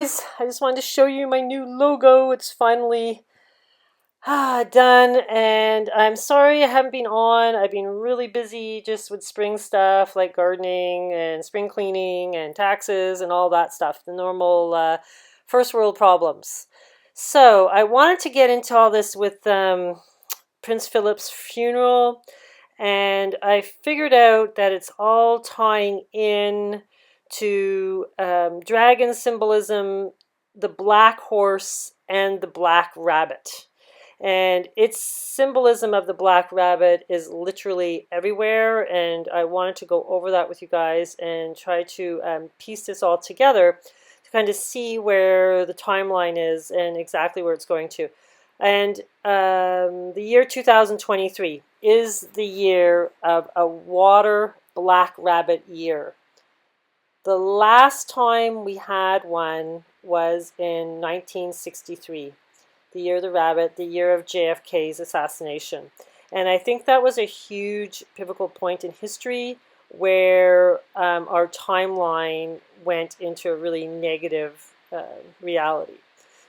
I just wanted to show you my new logo. It's finally done, and I'm sorry I haven't been on. I've been really busy just with spring stuff like gardening and spring cleaning and taxes and all that stuff, the normal first world problems. So I wanted to get into all this with Prince Philip's funeral, and I figured out that it's all tying in to dragon symbolism, the black horse, and the black rabbit. And its symbolism of the black rabbit is literally everywhere, and I wanted to go over that with you guys and try to piece this all together to kind of see where the timeline is and exactly where it's going to. And the year 2023 is the year of a water black rabbit year. The last time we had one was in 1963, the year of the rabbit, the year of JFK's assassination. And I think that was a huge pivotal point in history where our timeline went into a really negative reality.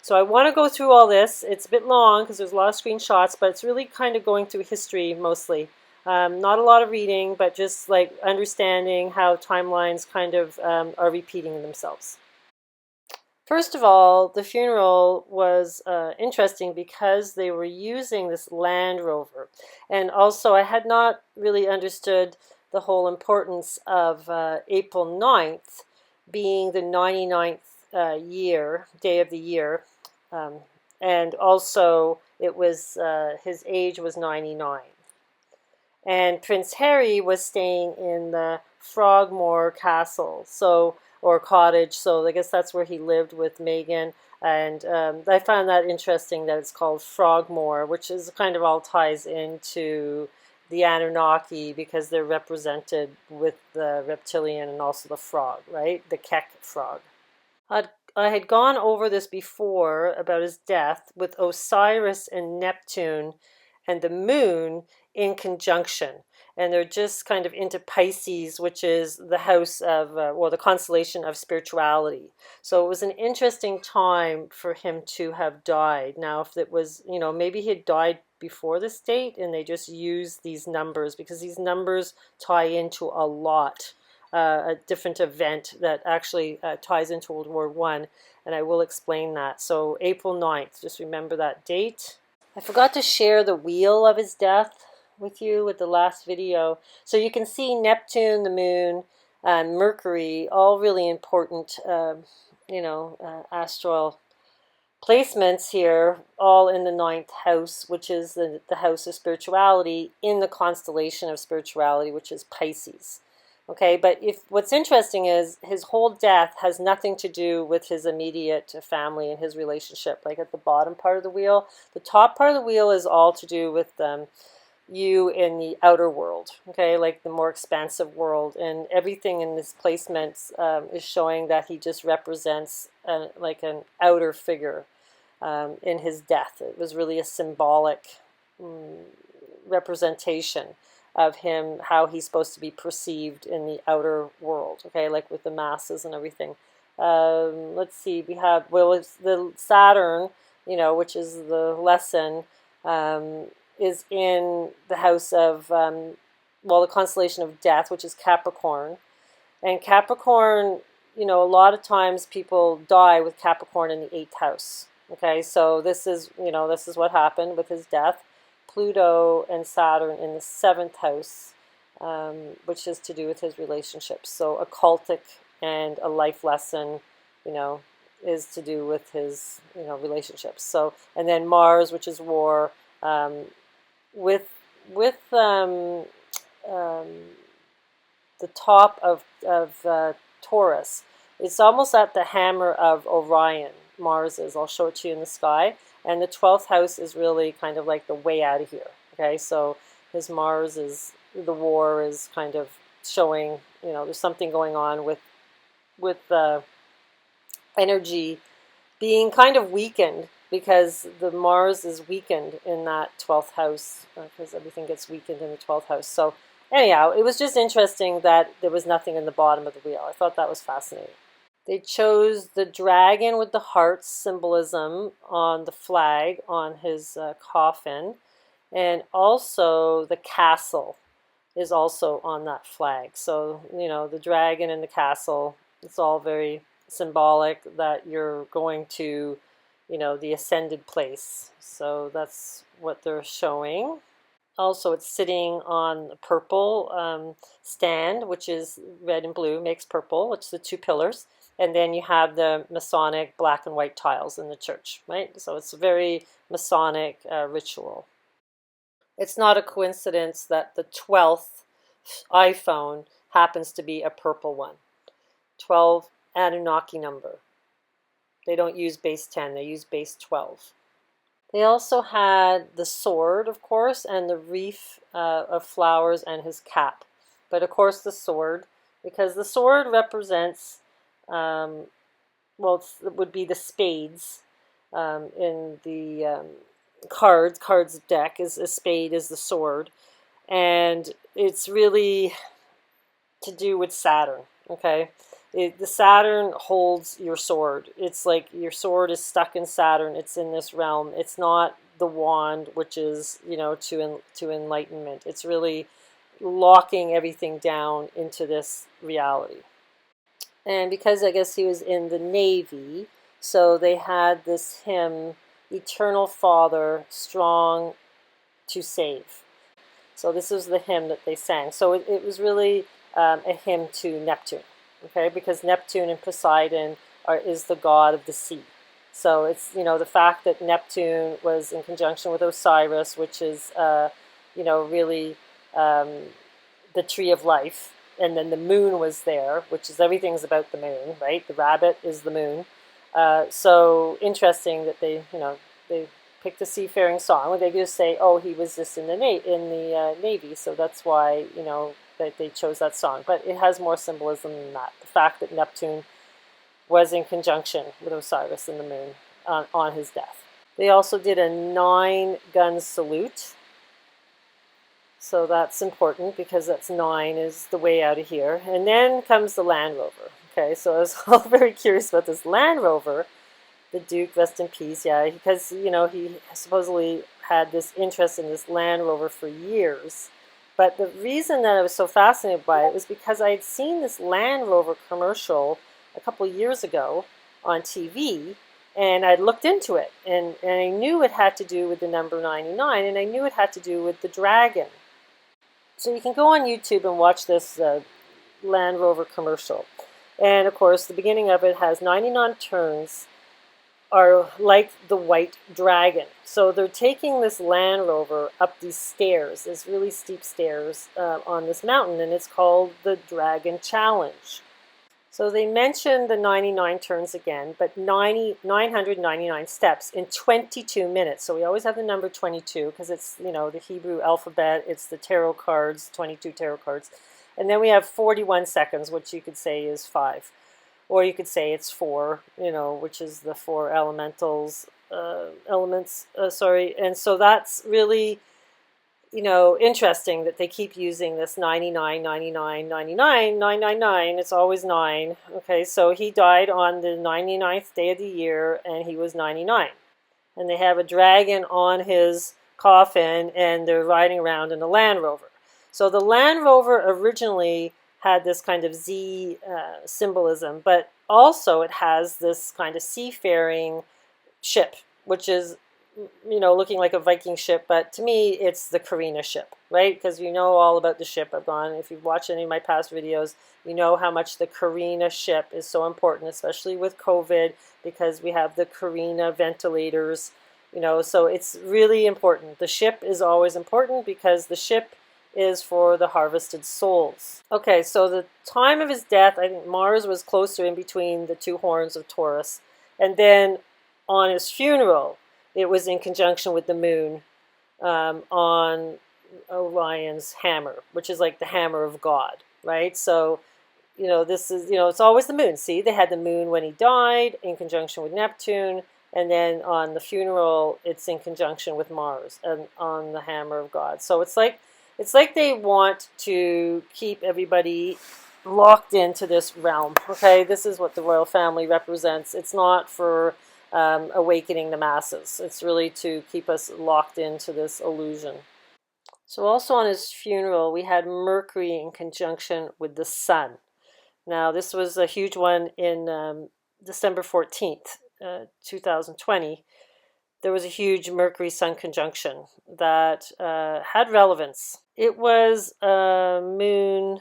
So I want to go through all this. It's a bit long because there's a lot of screenshots, but it's really kind of going through history mostly. Not a lot of reading, but just like understanding how timelines kind of are repeating themselves. First of all, the funeral was interesting because they were using this Land Rover. And also, I had not really understood the whole importance of April 9th being the 99th day of the year. And also, it was his age was 99. And Prince Harry was staying in the Frogmore Castle, or cottage. So I guess that's where he lived with Meghan. And I found that interesting that it's called Frogmore, which is kind of all ties into the Anunnaki because they're represented with the reptilian and also the frog, right? The Keck frog. I had gone over this before about his death with Osiris and Neptune and the moon in conjunction. And they're just kind of into Pisces, which is the house of, the constellation of spirituality. So it was an interesting time for him to have died. Now, if it was, maybe he had died before this date and they just used these numbers because these numbers tie into a lot. A different event that actually ties into World War I, and I will explain that. So April 9th, just remember that date. I forgot to share the wheel of his death with you with the last video. So you can see Neptune, the moon, Mercury, all really important, astral placements here, all in the 9th house, which is the house of spirituality in the constellation of spirituality, which is Pisces. Okay, but what's interesting is his whole death has nothing to do with his immediate family and his relationship. Like at the bottom part of the wheel, the top part of the wheel is all to do with you in the outer world. Okay, like the more expansive world, and everything in this placement is showing that he just represents like an outer figure in his death. It was really a symbolic representation of him, how he's supposed to be perceived in the outer world, okay, like with the masses and everything. Let's see, we have, it's the Saturn, which is the lesson, is in the house of, the constellation of death, which is Capricorn. And Capricorn, a lot of times people die with Capricorn in the 8th house, okay, so this is what happened with his death. Pluto and Saturn in the 7th house, which is to do with his relationships. So occultic and a life lesson, is to do with his, relationships. So, and then Mars, which is war, with the top of Taurus. It's almost at the hammer of Orion. Mars is. I'll show it to you in the sky. And the 12th house is really kind of like the way out of here. Okay, so his Mars is, the war is kind of showing, there's something going on with the energy being kind of weakened because the Mars is weakened in that 12th house because everything gets weakened in the 12th house. So anyhow, it was just interesting that there was nothing in the bottom of the wheel. I thought that was fascinating. They chose the dragon with the heart symbolism on the flag on his coffin, and also the castle is also on that flag. So, the dragon and the castle, it's all very symbolic that you're going to, the ascended place. So that's what they're showing. Also, it's sitting on a purple stand, which is red and blue, makes purple, which is the two pillars. And then you have the Masonic black and white tiles in the church, right? So it's a very Masonic ritual. It's not a coincidence that the 12th iPhone happens to be a purple one. 12 Anunnaki number. They don't use base 10, they use base 12. They also had the sword, of course, and the wreath of flowers and his cap. But of course the sword, because the sword represents, it would be the spades in the cards deck. Is a spade is the sword. And it's really to do with Saturn, okay? The Saturn holds your sword. It's like your sword is stuck in Saturn. It's in this realm. It's not the wand, which is, to enlightenment. It's really locking everything down into this reality. And because I guess he was in the Navy, so they had this hymn, Eternal Father, Strong to Save. So this is the hymn that they sang. So it was really a hymn to Neptune, okay? Because Neptune and Poseidon is the god of the sea. So it's, the fact that Neptune was in conjunction with Osiris, which is, really the tree of life. And then the moon was there, which is everything's about the moon, right? The rabbit is the moon. So interesting that they picked a seafaring song. They just say, oh, he was just in the Navy, so that's why, that they chose that song. But it has more symbolism than that. The fact that Neptune was in conjunction with Osiris and the moon on his death. They also did a 9-gun salute. So that's important because that's 9 is the way out of here. And then comes the Land Rover. Okay, so I was all very curious about this Land Rover. The Duke, rest in peace, yeah, because, he supposedly had this interest in this Land Rover for years. But the reason that I was so fascinated by it was because I had seen this Land Rover commercial a couple of years ago on TV, and I'd looked into it, and I knew it had to do with the number 99, and I knew it had to do with the dragon. So you can go on YouTube and watch this Land Rover commercial. And of course, the beginning of it has 99 turns are like the white dragon. So they're taking this Land Rover up these stairs, these really steep stairs on this mountain, and it's called the Dragon Challenge. So they mentioned the 99 turns again, but 999 steps in 22 minutes. So we always have the number 22 because it's, the Hebrew alphabet, it's the tarot cards, 22 tarot cards. And then we have 41 seconds, which you could say is 5. Or you could say it's 4, which is the 4 elements. And so that's really, interesting that they keep using this 99, 99, 99, 999. It's always 9. Okay, so he died on the 99th day of the year, and he was 99. And they have a dragon on his coffin, and they're riding around in a Land Rover. So the Land Rover originally had this kind of Z symbolism, but also it has this kind of seafaring ship, which is, looking like a Viking ship, but to me, it's the Carina ship, right? Because you know all about the ship. If you've watched any of my past videos, you know how much the Carina ship is so important, especially with COVID, because we have the Carina ventilators, so it's really important. The ship is always important because the ship is for the harvested souls. Okay, so the time of his death, I think Mars was closer in between the two horns of Taurus. And then on his funeral, it was in conjunction with the moon on Orion's hammer, which is like the hammer of God, right? So, this is, it's always the moon. See, they had the moon when he died in conjunction with Neptune. And then on the funeral, it's in conjunction with Mars and on the hammer of God. So it's like they want to keep everybody locked into this realm. Okay, this is what the royal family represents. It's not for awakening the masses. It's really to keep us locked into this illusion. So also on his funeral, we had Mercury in conjunction with the sun. Now, this was a huge one in December 14th, 2020. There was a huge Mercury-Sun conjunction that had relevance. It was a moon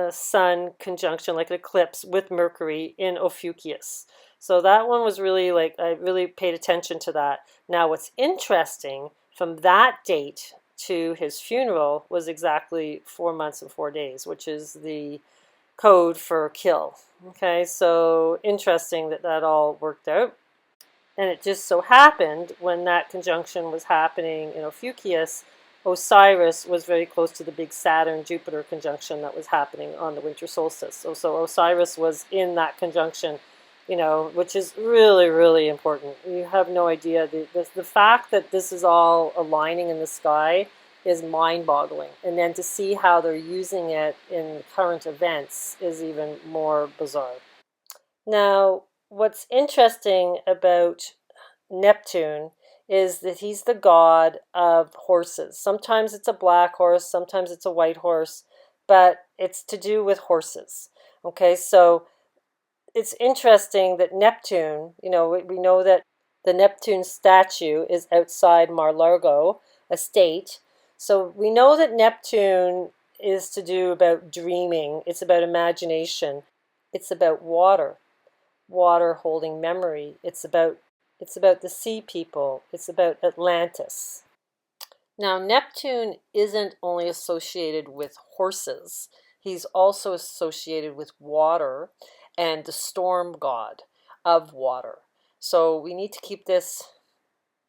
sun conjunction, like an eclipse with Mercury in Ophiuchus. So that one was really like, I really paid attention to that. Now, what's interesting, from that date to his funeral was exactly 4 months and 4 days, which is the code for kill. Okay, so interesting that that all worked out. And it just so happened when that conjunction was happening in Ophiuchus, Osiris was very close to the big Saturn-Jupiter conjunction that was happening on the winter solstice. So Osiris was in that conjunction, you know, which is really, really important. You have no idea. The fact that this is all aligning in the sky is mind-boggling. And then to see how they're using it in current events is even more bizarre. Now, what's interesting about Neptune is that he's the god of horses. Sometimes it's a black horse, sometimes it's a white horse, but it's to do with horses. Okay, so it's interesting that Neptune, you know, we know that the Neptune statue is outside Mar-Largo estate. So we know that Neptune is to do about dreaming, it's about imagination, it's about water, water holding memory. It's about the sea people. It's about Atlantis. Now, Neptune isn't only associated with horses. He's also associated with water and the storm god of water. So we need to keep this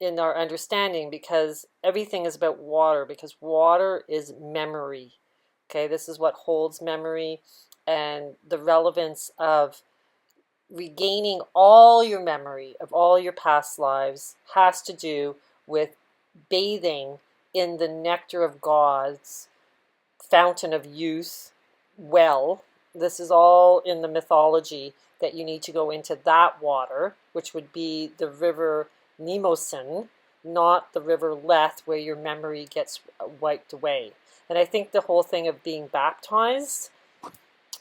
in our understanding because everything is about water, because water is memory. Okay, this is what holds memory, and the relevance of regaining all your memory of all your past lives has to do with bathing in the nectar of God's fountain of youth well. This is all in the mythology, that you need to go into that water, which would be the river Nemosin, not the river Leth, where your memory gets wiped away. And I think the whole thing of being baptized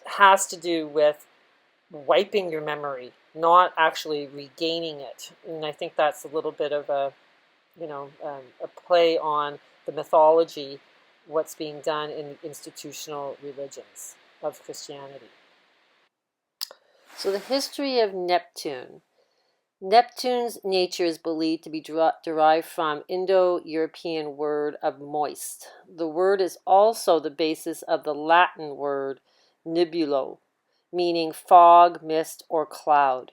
has to do with wiping your memory, not actually regaining it. And I think that's a little bit of a, a play on the mythology, what's being done in the institutional religions of Christianity. So the history of Neptune. Neptune's nature is believed to be derived from Indo-European word of moist. The word is also the basis of the Latin word nebulo, meaning fog, mist, or cloud.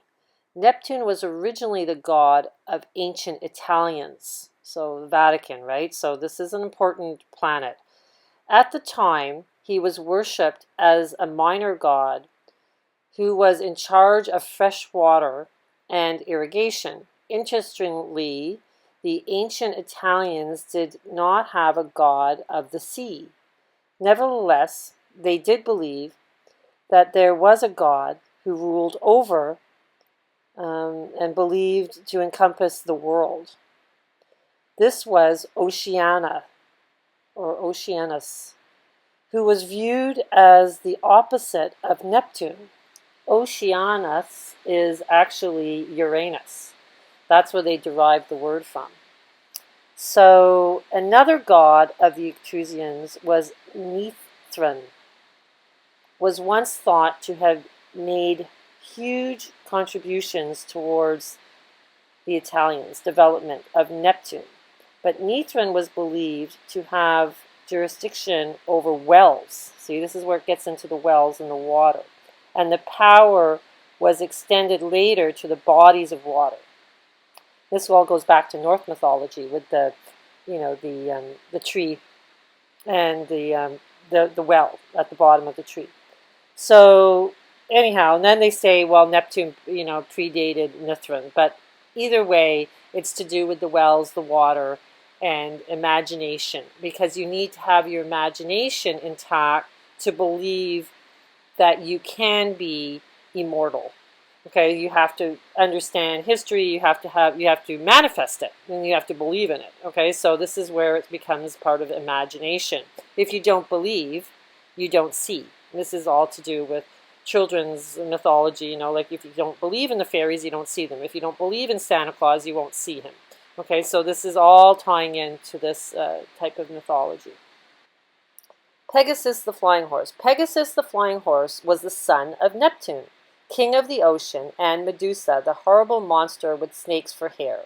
Neptune was originally the god of ancient Italians, so the Vatican, right? So this is an important planet. At the time, he was worshipped as a minor god who was in charge of fresh water and irrigation. Interestingly, the ancient Italians did not have a god of the sea. Nevertheless, they did believe that there was a god who ruled over and believed to encompass the world. This was Oceana, or Oceanus, who was viewed as the opposite of Neptune. Oceanus is actually Uranus. That's where they derived the word from. So another god of the Etruscans was Mithrin, was once thought to have made huge contributions towards the Italians' development of Neptune. But Mithrin was believed to have jurisdiction over wells. See, this is where it gets into the wells and the water. And the power was extended later to the bodies of water. This all goes back to Norse mythology with the tree and the well at the bottom of the tree. So anyhow, and then they say, well, Neptune, predated Mithrin. But either way, it's to do with the wells, the water, and imagination. Because you need to have your imagination intact to believe that you can be immortal. Okay, you have to understand history, you have to manifest it, and you have to believe in it. Okay, so this is where it becomes part of imagination. If you don't believe, you don't see. This is all to do with children's mythology, you know, like if you don't believe in the fairies, you don't see them. If you don't believe in Santa Claus, you won't see him. Okay, so this is all tying into this type of mythology. Pegasus the flying horse. Pegasus the flying horse was the son of Neptune, king of the ocean, and Medusa, the horrible monster with snakes for hair.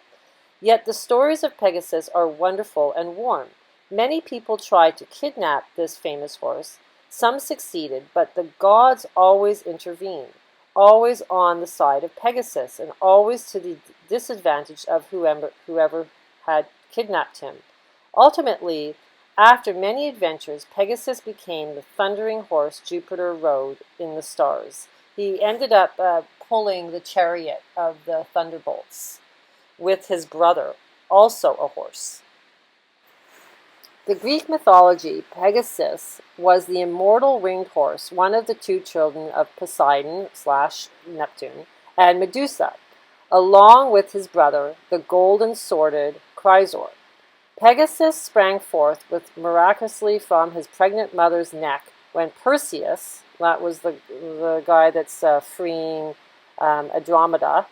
Yet the stories of Pegasus are wonderful and warm. Many people tried to kidnap this famous horse. Some succeeded, but the gods always intervened, always on the side of Pegasus, and always to the disadvantage of whoever had kidnapped him. Ultimately, after many adventures, Pegasus became the thundering horse Jupiter rode in the stars. He ended up pulling the chariot of the thunderbolts with his brother, also a horse. The Greek mythology, Pegasus was the immortal winged horse, one of the two children of Poseidon / Neptune and Medusa, along with his brother, the golden-sworded Chrysaor. Pegasus sprang forth with miraculously from his pregnant mother's neck when Perseus, that was the guy that's freeing Andromeda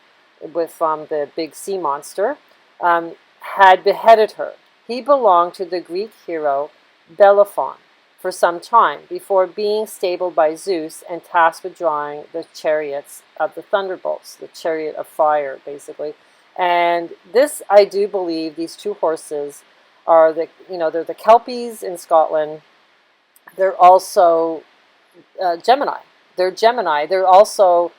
from the big sea monster, had beheaded her. He belonged to the Greek hero Bellerophon for some time before being stabled by Zeus and tasked with drawing the chariots of the thunderbolts, the chariot of fire, basically. And this, I do believe, these two horses are they're the Kelpies in Scotland. They're also Gemini. They're Gemini. They're also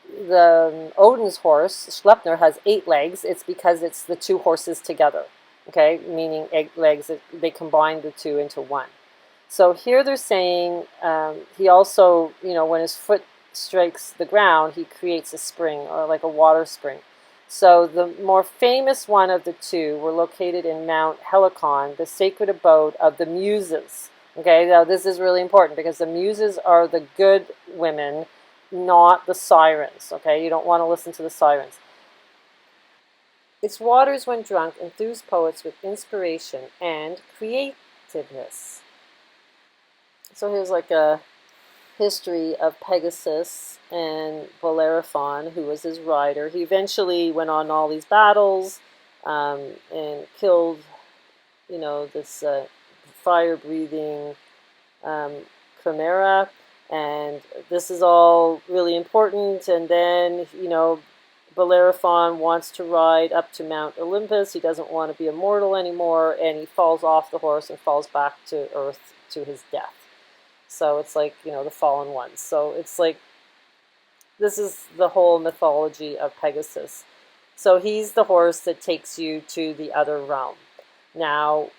the Odin's horse, Sleipnir, has 8 legs. It's because it's the two horses together. Okay, meaning 8 legs. They combine the two into one. So here they're saying he also, when his foot strikes the ground, he creates a spring, or like a water spring. So the more famous one of the two were located in Mount Helicon, the sacred abode of the Muses. Okay, now this is really important because the Muses are the good women, not the sirens. Okay, you don't want to listen to the sirens. Its waters, when drunk, enthuse poets with inspiration and creativeness. So here's like a history of Pegasus and Bellerophon, who was his rider. He eventually went on all these battles and killed, this fire-breathing chimera. And this is all really important. And then, Bellerophon wants to ride up to Mount Olympus. He doesn't want to be immortal anymore, and he falls off the horse and falls back to earth to his death. So it's like, the fallen ones. So it's like, this is the whole mythology of Pegasus. So he's the horse that takes you to the other realm. Now,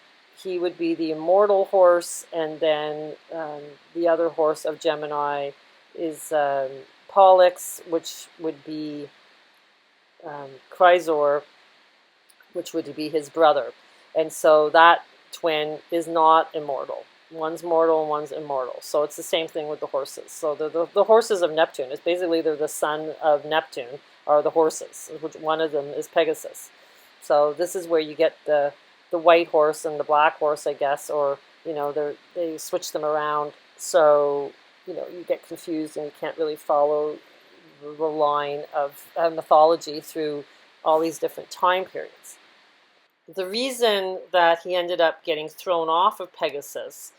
he would be the immortal horse, and then the other horse of Gemini is Pollux, which would be Chrysaor, which would be his brother. And so that twin is not immortal. One's mortal and one's immortal. So it's the same thing with the horses. So the horses of Neptune, it's basically they're the son of Neptune, are the horses, which one of them is Pegasus. So this is where you get the white horse and the black horse, I guess, or, they switch them around. So, you get confused and you can't really follow the line of mythology through all these different time periods. The reason that he ended up getting thrown off of Pegasus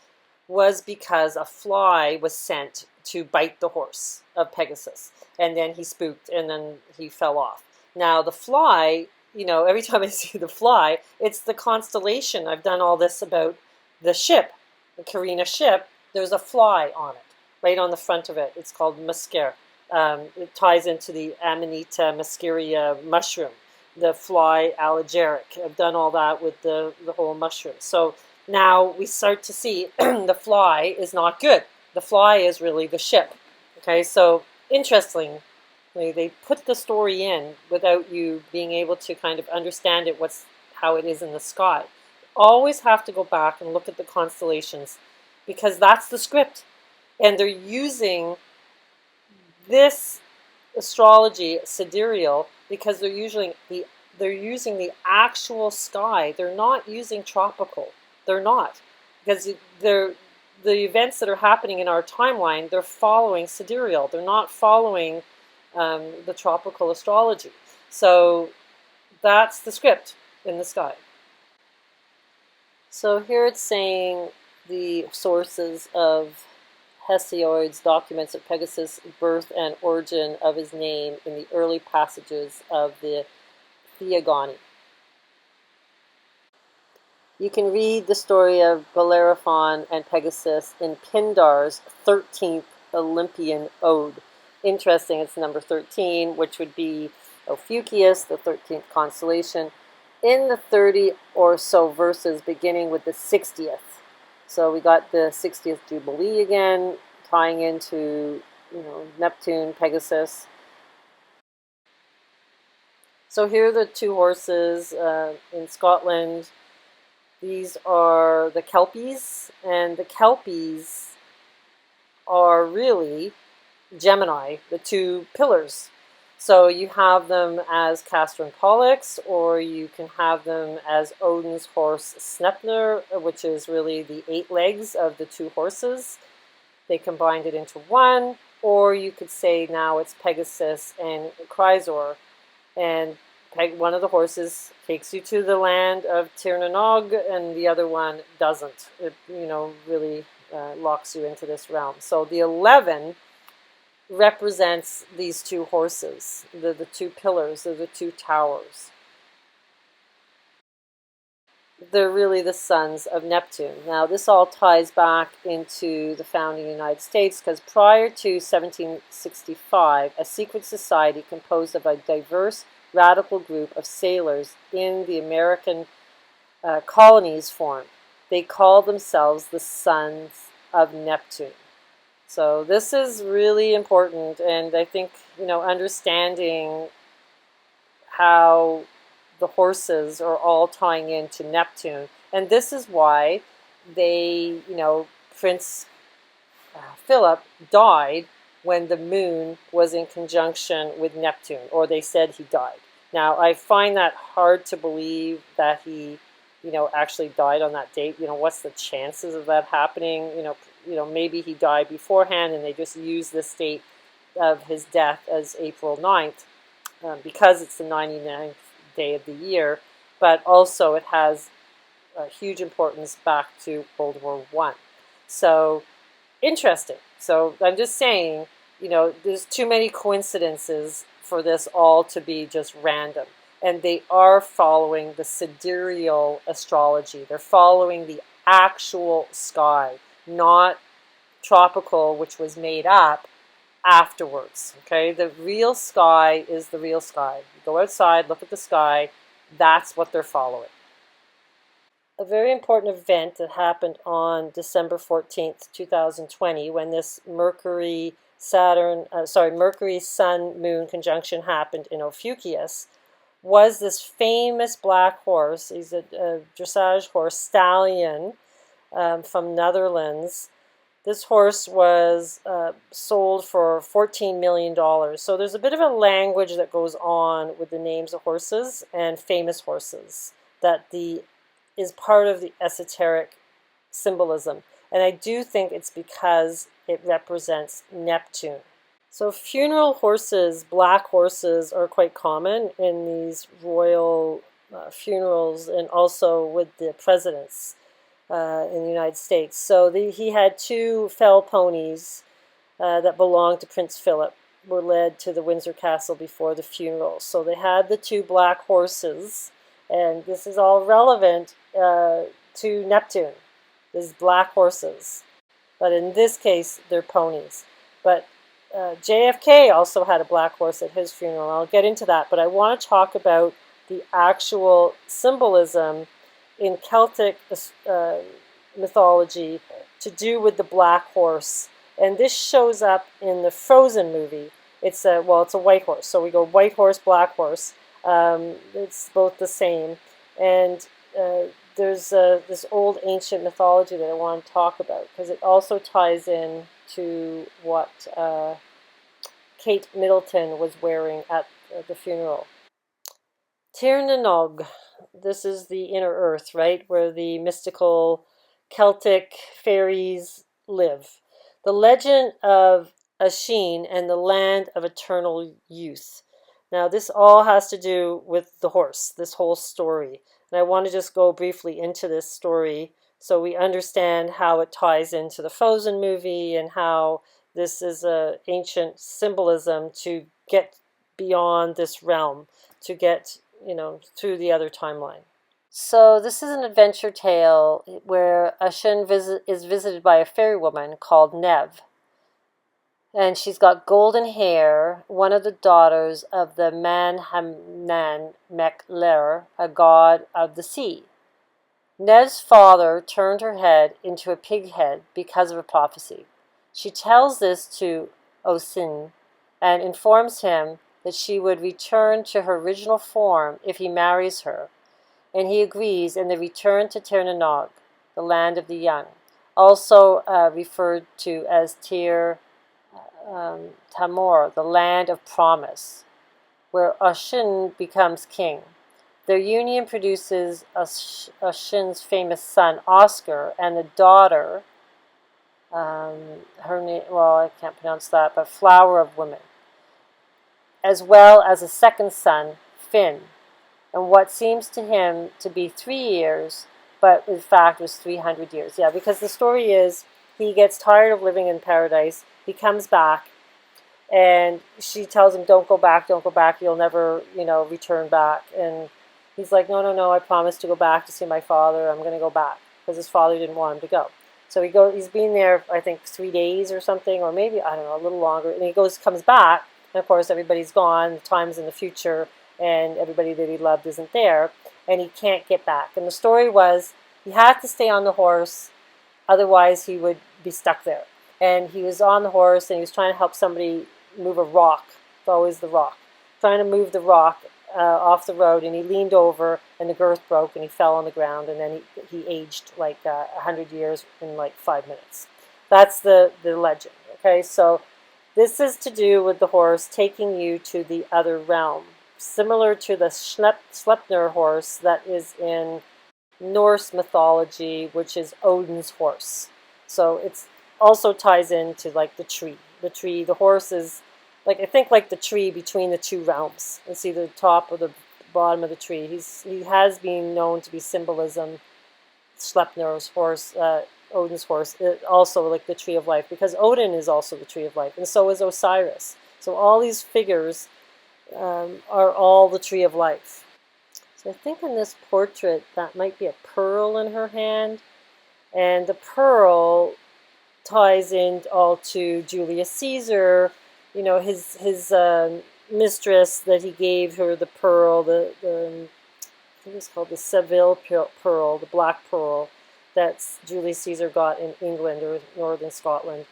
was because a fly was sent to bite the horse of Pegasus. And then he spooked and then he fell off. Now the fly, every time I see the fly, it's the constellation. I've done all this about the ship, the Carina ship. There's a fly on it, right on the front of it. It's called Muscar. It ties into the Amanita muscaria mushroom, the fly allegoric. I've done all that with the whole mushroom. So now we start to see the fly is not good. The fly is really the ship. Okay, so interestingly, they put the story in without you being able to kind of understand it, how it is in the sky. Always have to go back and look at the constellations because that's the script. And they're using this astrology sidereal, because they're using the actual sky. They're not using tropical. They're not, because the events that are happening in our timeline, they're following sidereal. They're not following the tropical astrology. So that's the script in the sky. So here it's saying the sources of Hesiod's documents of Pegasus' birth and origin of his name in the early passages of the Theogony. You can read the story of Bellerophon and Pegasus in Pindar's 13th Olympian Ode. Interesting, it's number 13, which would be Ophiuchius, the 13th constellation, in the 30 or so verses beginning with the 60th. So we got the 60th Jubilee again, tying into, Neptune, Pegasus. So here are the two horses in Scotland. These are the Kelpies, and the Kelpies are really Gemini, the two pillars. So you have them as Castor and Pollux, or you can have them as Odin's horse Snepnir, which is really the 8 legs of the two horses. They combined it into one, or you could say now it's Pegasus and Chrysaor, and one of the horses takes you to the land of Tir na Nog, and the other one doesn't. It, really locks you into this realm. So the 11 represents these two horses. They're the two pillars, they're the two towers. They're really the sons of Neptune. Now, this all ties back into the founding of the United States, because prior to 1765, a secret society composed of a diverse radical group of sailors in the American colonies formed. They called themselves the Sons of Neptune. So this is really important, and I think, understanding how the horses are all tying into Neptune. And this is why they, Prince Philip died when the moon was in conjunction with Neptune, or they said he died. Now, I find that hard to believe that he, actually died on that date. What's the chances of that happening? Maybe he died beforehand and they just used this date of his death as April 9th because it's the 99th day of the year, but also it has a huge importance back to World War I. So, interesting. So I'm just saying, there's too many coincidences for this all to be just random. And they are following the sidereal astrology. They're following the actual sky, not tropical, which was made up afterwards. Okay, the real sky is the real sky. You go outside, look at the sky. That's what they're following. A very important event that happened on December 14th, 2020, when this Mercury Sun-Moon conjunction happened in Ophiuchius, was this famous black horse. He's a dressage horse, stallion, from Netherlands. This horse was sold for $14 million. So there's a bit of a language that goes on with the names of horses and famous horses that is part of the esoteric symbolism. And I do think it's because it represents Neptune. So funeral horses, black horses, are quite common in these royal funerals, and also with the presidents in the United States. So he had 2 fell ponies that belonged to Prince Philip, were led to the Windsor Castle before the funeral. So they had the 2 black horses, and this is all relevant to Neptune, these black horses. But in this case, they're ponies. But JFK also had a black horse at his funeral. I'll get into that, but I want to talk about the actual symbolism in Celtic mythology to do with the black horse. And this shows up in the Frozen movie. It's a white horse. So we go white horse, black horse. It's both the same. And there's this old ancient mythology that I want to talk about, because it also ties in to what Kate Middleton was wearing at the funeral. Tir na Nog. This is the inner earth, right? Where the mystical Celtic fairies live. The legend of Ashin and the land of eternal youth. Now, this all has to do with the horse, this whole story. And I want to just go briefly into this story so we understand how it ties into the Frozen movie and how this is an ancient symbolism to get beyond this realm, to get, through the other timeline. So this is an adventure tale where Ashin is visited by a fairy woman called Nev. And she's got golden hair, one of the daughters of the Manhamnan Mekler, a god of the sea. Nev's father turned her head into a pig head because of a prophecy. She tells this to Oisin and informs him that she would return to her original form if he marries her, and he agrees, and they return to Tir na Nog, the land of the young, also referred to as Tir Tamor, the land of promise, where Ashin becomes king. Their union produces Ashin's famous son, Oscar, and the daughter, her name, well, I can't pronounce that, but Flower of Women, as well as a second son, Finn, and what seems to him to be 3 years, but in fact was 300 years. Yeah, because the story is he gets tired of living in paradise, he comes back, and she tells him, don't go back, you'll never, return back. And he's like, no, no, no, I promised to go back to see my father, I'm going to go back, because his father didn't want him to go. So he's been there, I think, 3 days or something, or maybe, I don't know, a little longer. And he comes back, and of course everybody's gone, time's in the future, and everybody that he loved isn't there, and he can't get back. And the story was he had to stay on the horse, otherwise he would be stuck there. And he was on the horse, and he was trying to help somebody move a rock. It's always the rock. Trying to move the rock off the road, and he leaned over, and the girth broke, and he fell on the ground, and then he aged like 100 years in like 5 minutes. That's the legend. Okay, so this is to do with the horse taking you to the other realm, similar to the Sleipnir horse that is in Norse mythology, which is Odin's horse. So it's also ties into like the tree. The horse is like, I think, like the tree between the two realms. You see the top or the bottom of the tree. He has been known to be symbolism. Sleipnir's horse, Odin's horse, also like the tree of life, because Odin is also the tree of life, and so is Osiris. So all these figures are all the tree of life. So I think in this portrait that might be a pearl in her hand, and the pearl ties in all to Julius Caesar, his mistress, that he gave her the pearl, I think it's called the Seville pearl, the black pearl, that Julius Caesar got in England or northern Scotland.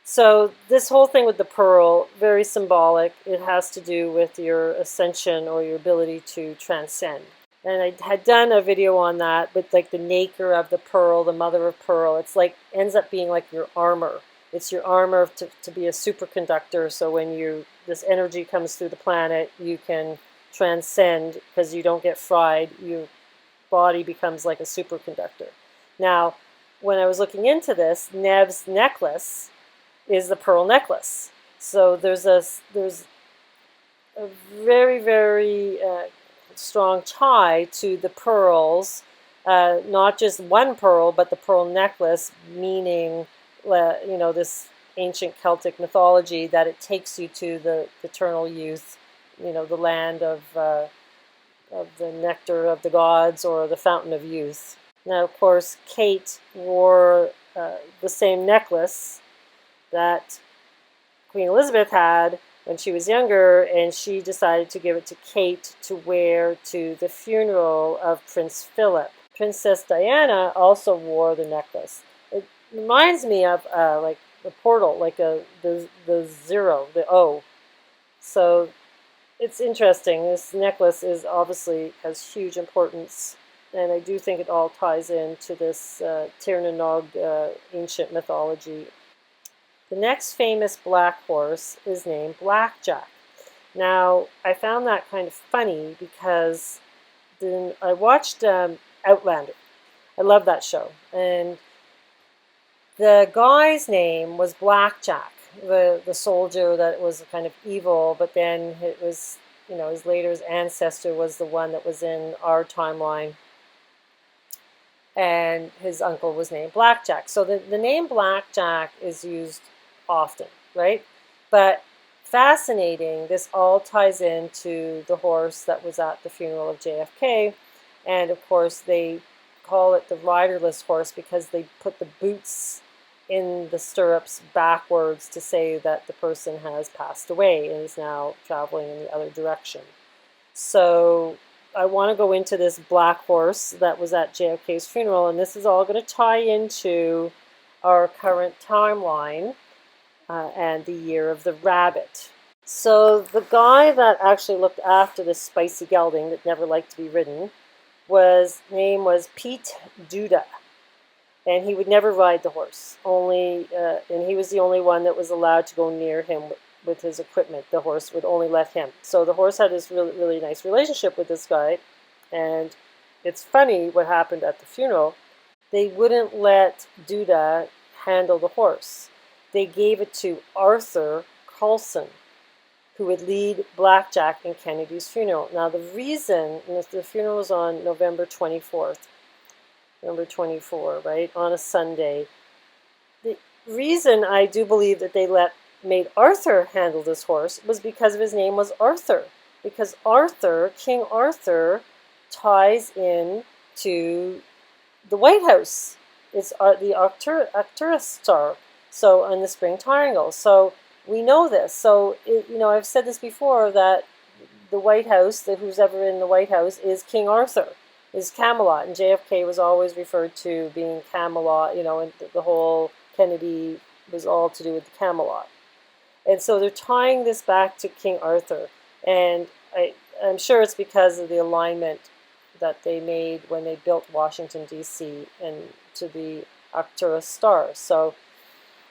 So this whole thing with the pearl, very symbolic. It has to do with your ascension or your ability to transcend. And I had done a video on that, but like the nacre of the pearl, the mother of pearl, it's like, ends up being like your armor. It's your armor to be a superconductor, so when this energy comes through the planet, you can transcend because you don't get fried. Your body becomes like a superconductor. Now, when I was looking into this, Nev's necklace is the pearl necklace. So there's a very, very strong tie to the pearls, not just one pearl, but the pearl necklace, meaning, this ancient Celtic mythology, that it takes you to the eternal youth, the land of the nectar of the gods, or the fountain of youth. Now, of course, Kate wore the same necklace that Queen Elizabeth had when she was younger, and she decided to give it to Kate to wear to the funeral of Prince Philip. Princess Diana also wore the necklace. It reminds me of like the portal, like the zero, the O. So it's interesting. This necklace has huge importance, and I do think it all ties into this Tir na Nog ancient mythology. The next famous black horse is named Blackjack. Now, I found that kind of funny because then I watched Outlander. I love that show. And the guy's name was Blackjack, the soldier that was kind of evil, but then it was, his ancestor was the one that was in our timeline, and his uncle was named Blackjack. So the name Blackjack is used often, right? But fascinating, this all ties into the horse that was at the funeral of JFK. And of course, they call it the riderless horse because they put the boots in the stirrups backwards to say that the person has passed away and is now traveling in the other direction. So I want to go into this black horse that was at JFK's funeral, and this is all going to tie into our current timeline and the year of the rabbit. So the guy that actually looked after this spicy gelding that never liked to be ridden name was Pete Duda. And he would never ride the horse, and he was the only one that was allowed to go near him with his equipment. The horse would only let him. So the horse had this really, really nice relationship with this guy. And it's funny what happened at the funeral. They wouldn't let Duda handle the horse. They gave it to Arthur Carlson, who would lead Blackjack in Kennedy's funeral. Now the reason, the funeral was on November 24th, number 24, right, on a Sunday. The reason I do believe that they made Arthur handle this horse was because of his name was Arthur. Because Arthur, King Arthur, ties in to the White House. It's the Arcturus star, so on the spring triangle. So we know this. So, I've said this before, that the White House, that who's ever in the White House, is King Arthur. Is Camelot, and JFK was always referred to being Camelot, and the whole Kennedy was all to do with the Camelot. And so they're tying this back to King Arthur, and I'm sure it's because of the alignment that they made when they built Washington, D.C., and to the Arcturus star. So,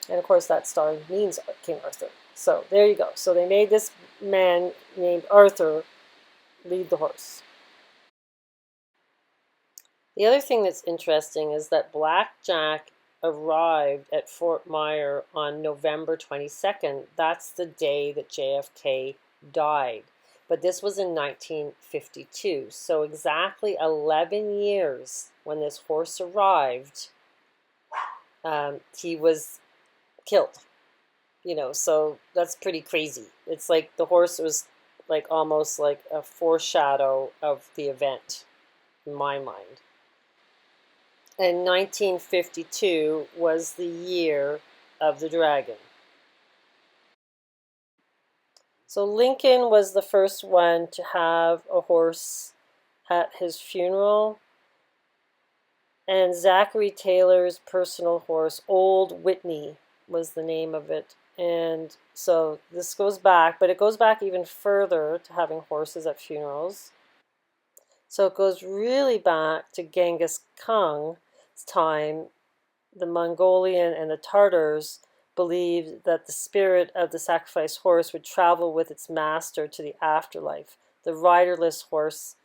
and of course that star means King Arthur. So there you go. So they made this man named Arthur lead the horse. The other thing that's interesting is that Blackjack arrived at Fort Myer on November 22nd. That's the day that JFK died. But this was in 1952. So exactly 11 years when this horse arrived, he was killed. So that's pretty crazy. It's like the horse was like almost like a foreshadow of the event in my mind. And 1952 was the year of the dragon. So Lincoln was the first one to have a horse at his funeral. And Zachary Taylor's personal horse, Old Whitney, was the name of it. And so this goes back, but it goes back even further to having horses at funerals. So it goes really back to Genghis Khan's time. The Mongolian and the Tartars believed that the spirit of the sacrificed horse would travel with its master to the afterlife. The riderless horse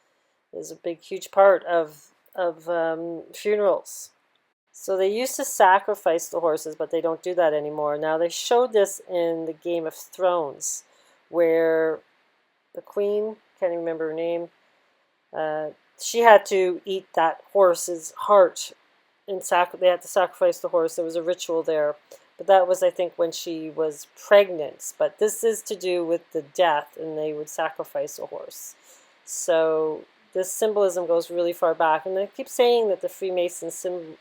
is a huge part of funerals. So they used to sacrifice the horses, but they don't do that anymore. Now they showed this in the Game of Thrones, where the queen, can't even remember her name, she had to eat that horse's heart. They had to sacrifice the horse. There was a ritual there. But that was, I think, when she was pregnant. But this is to do with the death, and they would sacrifice a horse. So this symbolism goes really far back. And I keep saying that the Freemason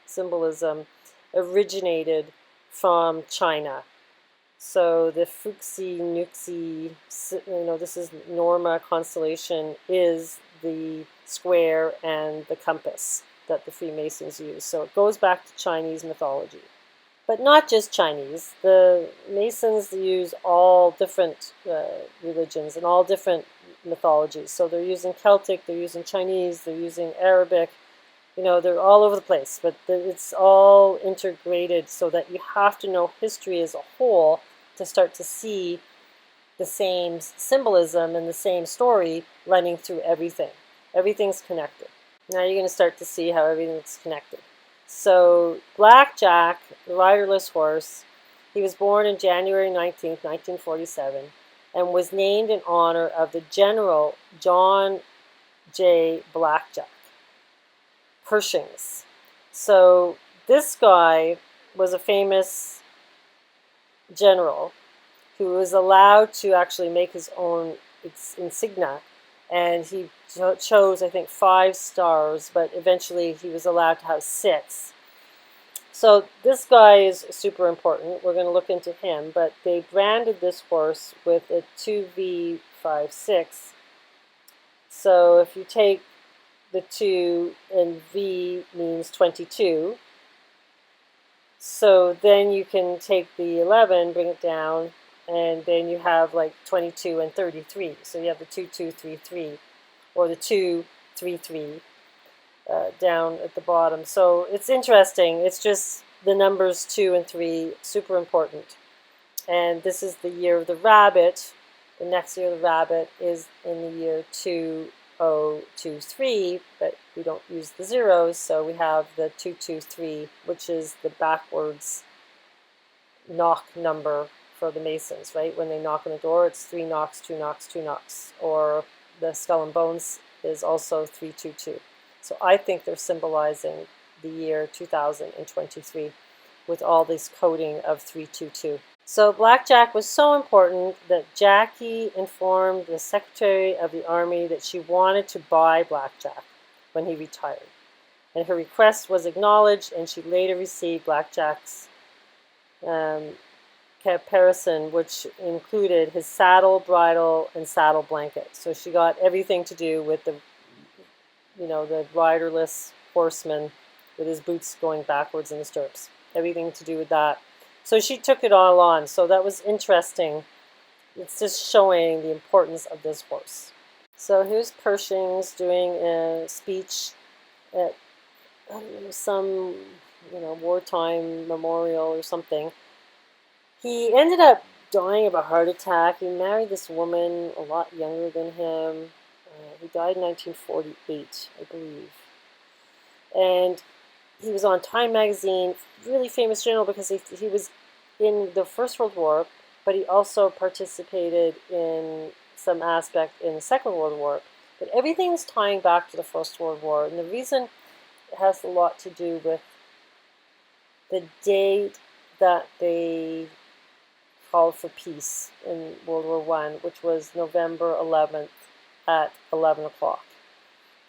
symbolism originated from China. So the Fuxi Nuxi, this is Norma constellation, is the square and the compass that the Freemasons use. So it goes back to Chinese mythology. But not just Chinese. The Masons use all different religions and all different mythologies. So they're using Celtic, they're using Chinese, they're using Arabic, You know, they're all over the place, but it's all integrated so that you have to know history as a whole to start to see the same symbolism and the same story running through everything. Everything's connected. Now you're going to start to see how everything's connected. So Blackjack, the riderless horse, he was born on January 19th, 1947, and was named in honor of the General John J. Blackjack Pershings. So this guy was a famous general who was allowed to actually make his own insignia, and he chose, I think, 5 stars, but eventually he was allowed to have 6. So this guy is super important. We're going to look into him, but they branded this horse with a 2V56. So if you take the 2 and V means 22, so then you can take the 11, bring it down, and then you have like 22 and 33. So you have the 2233 or the 233 down at the bottom. So it's interesting. It's just the numbers 2 and 3, super important. And this is the year of the rabbit. The next year of the rabbit is in the year 2023, but we don't use the zeros, so we have the 223, which is the backwards knock number for the Masons, right? When they knock on the door, it's 3 knocks, 2 knocks, 2 knocks. Or the skull and bones is also 322. So I think they're symbolizing the year 2023 with all this coding of 322. So Blackjack was so important that Jackie informed the Secretary of the Army that she wanted to buy Blackjack when he retired. And her request was acknowledged, and she later received Blackjack's caparison, which included his saddle, bridle, and saddle blanket. So she got everything to do with the riderless horseman with his boots going backwards in the stirrups. Everything to do with that. So she took it all on. So that was interesting. It's just showing the importance of this horse. So here's Pershing's doing a speech at some wartime memorial or something. He ended up dying of a heart attack. He married this woman a lot younger than him. He died in 1948, I believe. And he was on Time magazine, really famous general because he was in the First World War, but he also participated in some aspect in the Second World War. But everything's tying back to the First World War, and the reason it has a lot to do with the date that they called for peace in World War I, which was November 11th at 11 o'clock.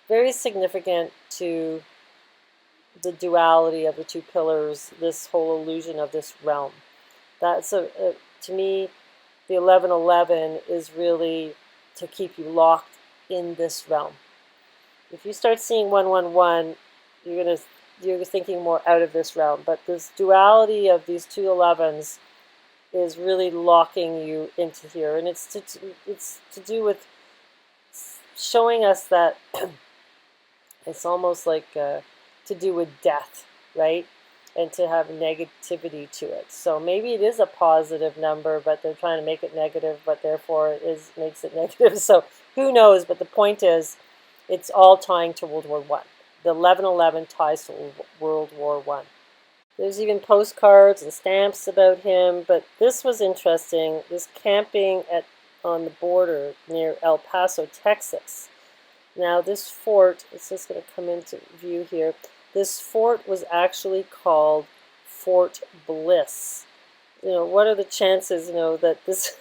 Very significant to the duality of the two pillars, this whole illusion of this realm. That's to me, the 1111 is really to keep you locked in this realm. If you start seeing 111, you're thinking more out of this realm. But this duality of these two 11s is really locking you into here, and it's to do with showing us that it's almost like to do with death, right? And to have negativity to it. So maybe it is a positive number, but they're trying to make it negative, but therefore makes it negative. So who knows? But the point is, it's all tying to World War I. The 1111 ties to World War I. There's even postcards and stamps about him, but this was interesting. This camping on the border near El Paso, Texas. Now this fort, it's just going to come into view here. This fort was actually called Fort Bliss. What are the chances, that this...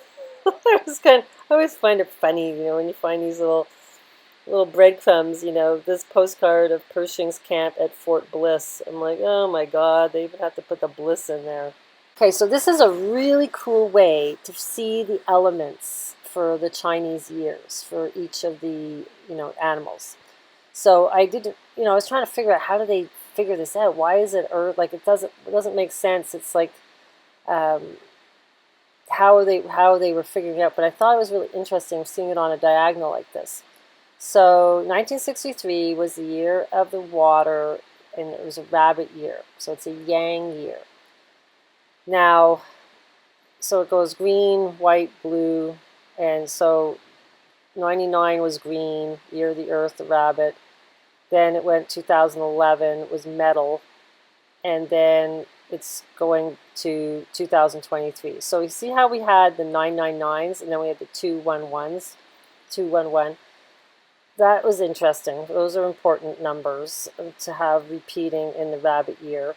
I always find it funny, when you find these little breadcrumbs, this postcard of Pershing's camp at Fort Bliss. I'm like, oh my God, they even have to put the bliss in there. Okay, so this is a really cool way to see the elements for the Chinese years, for each of the, animals. So I was trying to figure out how do they figure this out? Why is it Earth? Like it doesn't make sense. It's like how they were figuring it out. But I thought it was really interesting seeing it on a diagonal like this. So 1963 was the year of the water, and it was a rabbit year. So it's a yang year. Now, so it goes green, white, blue, and so 99 was green, year of the earth, the rabbit. Then it went 2011, it was metal, and then it's going to 2023. So you see how we had the 999s and then we had the 211s, 211. That was interesting. Those are important numbers to have repeating in the rabbit year.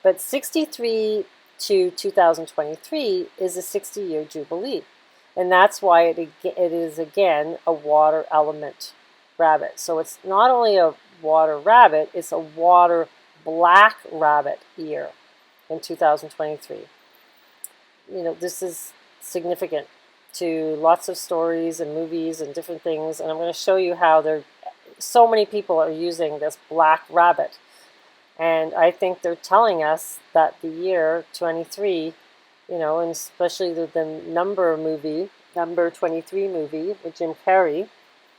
But 63 to 2023 is a 60-year Jubilee. And that's why it is, again, a water element rabbit. So it's not only a water rabbit, it's a water black rabbit year in 2023. This is significant to lots of stories and movies and different things, and I'm going to show you how so many people are using this black rabbit, and I think they're telling us that the year 23, and especially the number 23 movie with Jim Carrey.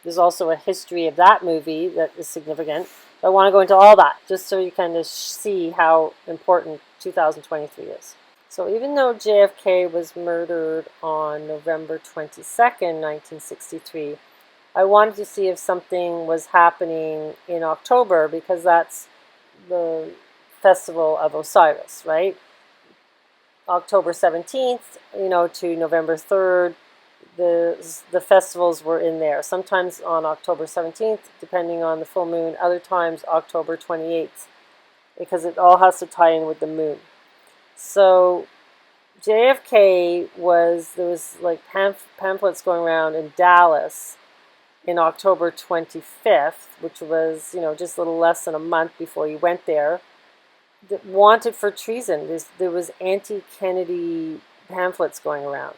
There's also a history of that movie that is significant. I want to go into all that just so you kind of see how important 2023 is. So even though JFK was murdered on November 22nd, 1963, I wanted to see if something was happening in October, because that's the festival of Osiris, right? October 17th, to November 3rd, the festivals were in there. Sometimes on October 17th, depending on the full moon, other times October 28th, because it all has to tie in with the moon. So JFK there was like pamphlets going around in Dallas in October 25th, which was, just a little less than a month before he went there, that wanted for treason. There was anti-Kennedy pamphlets going around.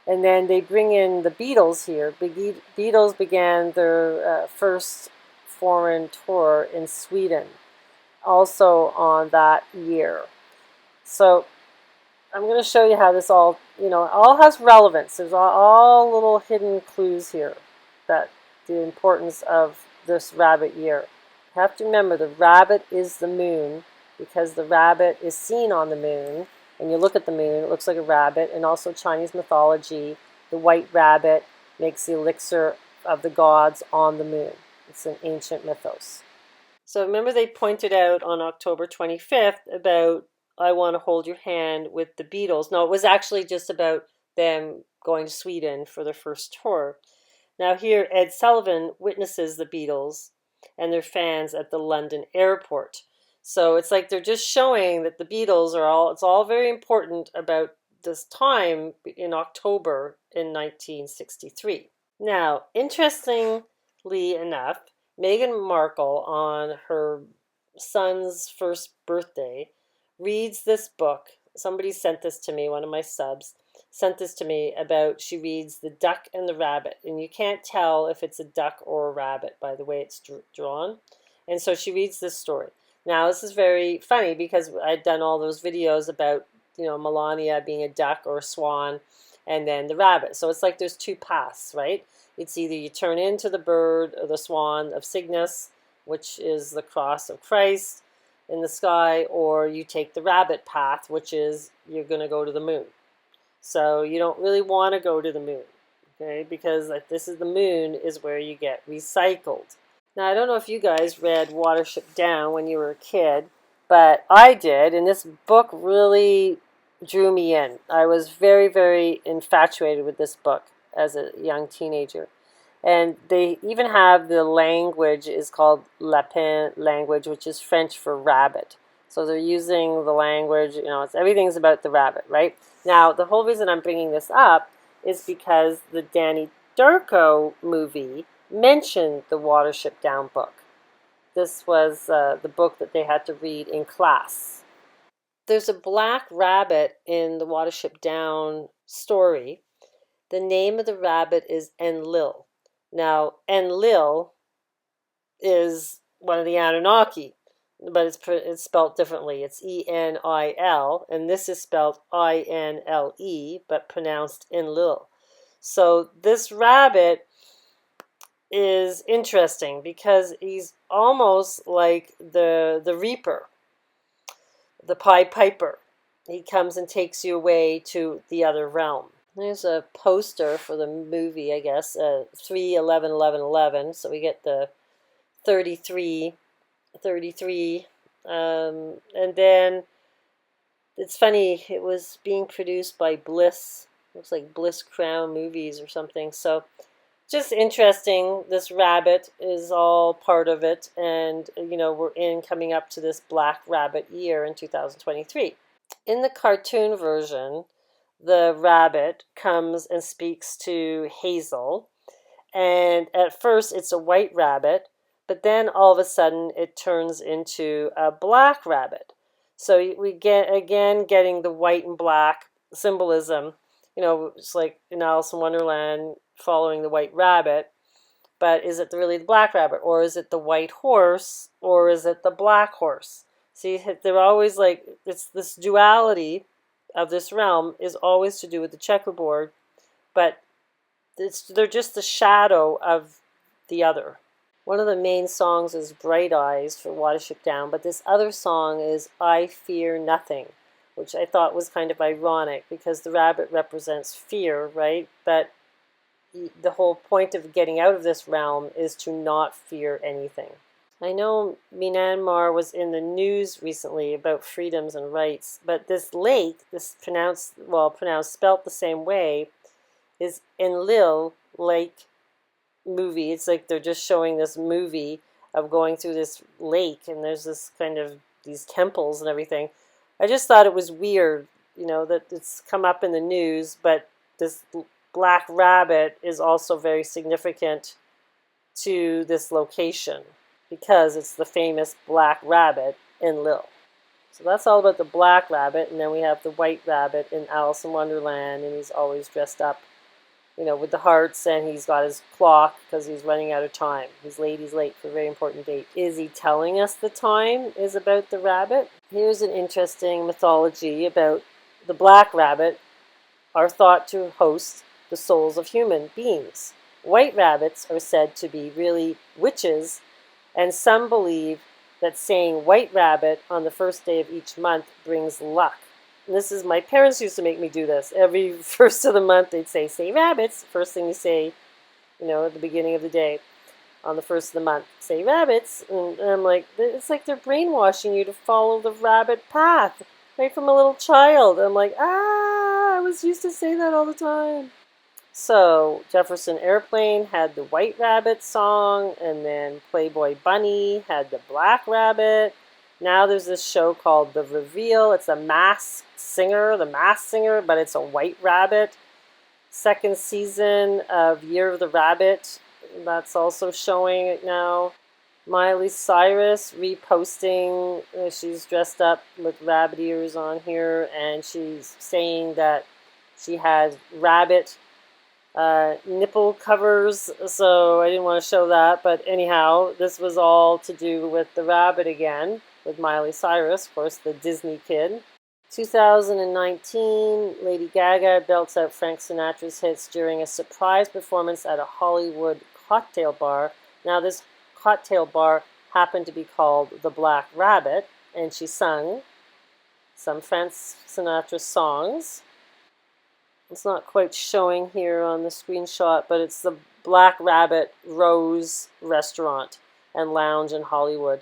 And then they bring in the Beatles here. The Beatles began their first foreign tour in Sweden, also on that year. So I'm going to show you how this all has relevance. There's all little hidden clues here that the importance of this rabbit year. You have to remember the rabbit is the moon, because the rabbit is seen on the moon. When you look at the moon, it looks like a rabbit. And also Chinese mythology, the white rabbit makes the elixir of the gods on the moon. It's an ancient mythos. So remember they pointed out on October 25th about I Want to Hold Your Hand with the Beatles. No, it was actually just about them going to Sweden for their first tour. Now here, Ed Sullivan witnesses the Beatles and their fans at the London airport. So it's like they're just showing that the Beatles it's all very important about this time in October in 1963. Now, interestingly enough, Meghan Markle, on her son's first birthday, reads this book. Somebody sent this to me, one of my subs sent this to me about, she reads The Duck and the Rabbit. And you can't tell if it's a duck or a rabbit by the way it's drawn. And so she reads this story. Now, this is very funny because I'd done all those videos about, Melania being a duck or a swan, and then the rabbit. So it's like there's two paths, right? It's either you turn into the bird or the swan of Cygnus, which is the cross of Christ in the sky, or you take the rabbit path, which is you're going to go to the moon. So you don't really want to go to the moon, okay? Because this is the moon is where you get recycled. Now, I don't know if you guys read Watership Down when you were a kid, but I did, and this book really drew me in. I was very, very infatuated with this book as a young teenager. And they even have the language is called Lapin language, which is French for rabbit. So they're using the language, everything's about the rabbit, right? Now, the whole reason I'm bringing this up is because the Danny Darko movie mentioned the Watership Down book. This was the book that they had to read in class. There's a black rabbit in the Watership Down story. The name of the rabbit is Enlil. Now, Enlil is one of the Anunnaki, but it's spelled differently. It's Enil, and this is spelled Inle, but pronounced Enlil. So this rabbit is interesting because he's almost like the Reaper, the Pied Piper. He comes and takes you away to the other realm. There's a poster for the movie, I guess, 3/11/11/11. So we get the 33, 33. And then it's funny, it was being produced by Bliss. Looks like Bliss Crown Movies or something. So just interesting. This rabbit is all part of it. And, we're coming up to this Black Rabbit year in 2023. In the cartoon version, the rabbit comes and speaks to Hazel. And at first it's a white rabbit, but then all of a sudden it turns into a black rabbit. So we get, again, getting the white and black symbolism. It's like in Alice in Wonderland following the white rabbit. But is it really the black rabbit? Or is it the white horse? Or is it the black horse? See, they're always like, it's this duality of this realm is always to do with the checkerboard. But they're just the shadow of the other. One of the main songs is Bright Eyes for Watership Down, but this other song is I Fear Nothing, which I thought was kind of ironic because the rabbit represents fear, right? But the whole point of getting out of this realm is to not fear anything. I know Myanmar was in the news recently about freedoms and rights, but this lake, this spelt the same way, is Enlil Lake movie. It's like they're just showing this movie of going through this lake, and there's this kind of these temples and everything. I just thought it was weird, that it's come up in the news, but this black rabbit is also very significant to this location because it's the famous black rabbit Enlil. So that's all about the black rabbit, and then we have the white rabbit in Alice in Wonderland, and he's always dressed up with the hearts, and he's got his clock because he's running out of time. He's late for a very important date. Is he telling us the time is about the rabbit? Here's an interesting mythology about the black rabbit are thought to host the souls of human beings. White rabbits are said to be really witches, and some believe that saying white rabbit on the first day of each month brings luck. And my parents used to make me do this. Every first of the month, they'd say rabbits. First thing you say, at the beginning of the day, on the first of the month, say rabbits. And I'm like, it's like they're brainwashing you to follow the rabbit path, right from a little child. I'm like, I was used to say that all the time. So Jefferson Airplane had the White Rabbit song, and then Playboy Bunny had the Black Rabbit. Now there's this show called The Reveal. It's the Masked Singer, but it's a white rabbit. Second season of Year of the Rabbit, that's also showing it now. Miley Cyrus reposting, she's dressed up with rabbit ears on here, and she's saying that she has rabbit nipple covers, so I didn't want to show that, but anyhow, this was all to do with the rabbit again, with Miley Cyrus, of course, the Disney kid. 2019, Lady Gaga belts out Frank Sinatra's hits during a surprise performance at a Hollywood cocktail bar. Now, this cocktail bar happened to be called the Black Rabbit, and she sung some Frank Sinatra songs. It's not quite showing here on the screenshot, but it's the Black Rabbit Rose Restaurant and Lounge in Hollywood.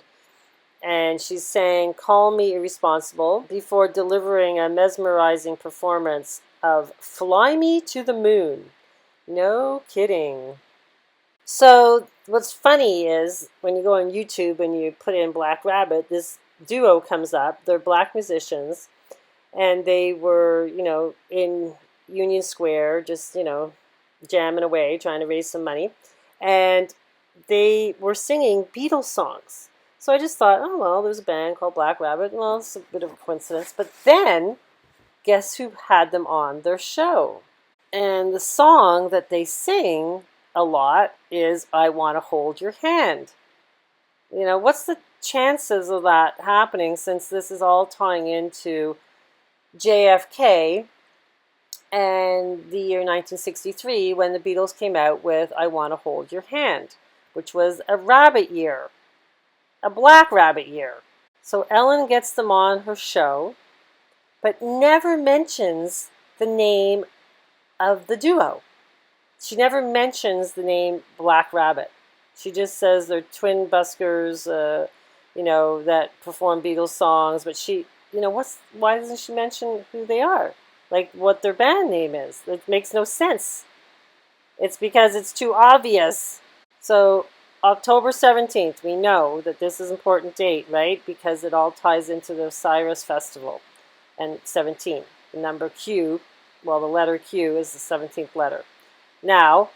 And she's saying, "Call me irresponsible," before delivering a mesmerizing performance of Fly Me to the Moon. No kidding. So what's funny is when you go on YouTube and you put in Black Rabbit, this duo comes up. They're black musicians, and they were, in Union Square, just, jamming away, trying to raise some money. And they were singing Beatles songs. So I just thought, oh, well, there's a band called Black Rabbit. Well, it's a bit of a coincidence. But then, guess who had them on their show? And the song that they sing a lot is I Want to Hold Your Hand. What's the chances of that happening, since this is all tying into JFK and the year 1963 when the Beatles came out with I Want to Hold Your Hand, which was a rabbit year, a black rabbit year. So Ellen gets them on her show, but never mentions the name of the duo. She never mentions the name Black Rabbit. She just says they're twin buskers, that perform Beatles songs. But why doesn't she mention who they are? Like what their band name is? It makes no sense. It's because it's too obvious. So October 17th, we know that this is an important date, right? Because it all ties into the Osiris festival. And 17, the number Q, the letter Q is the 17th letter. Now,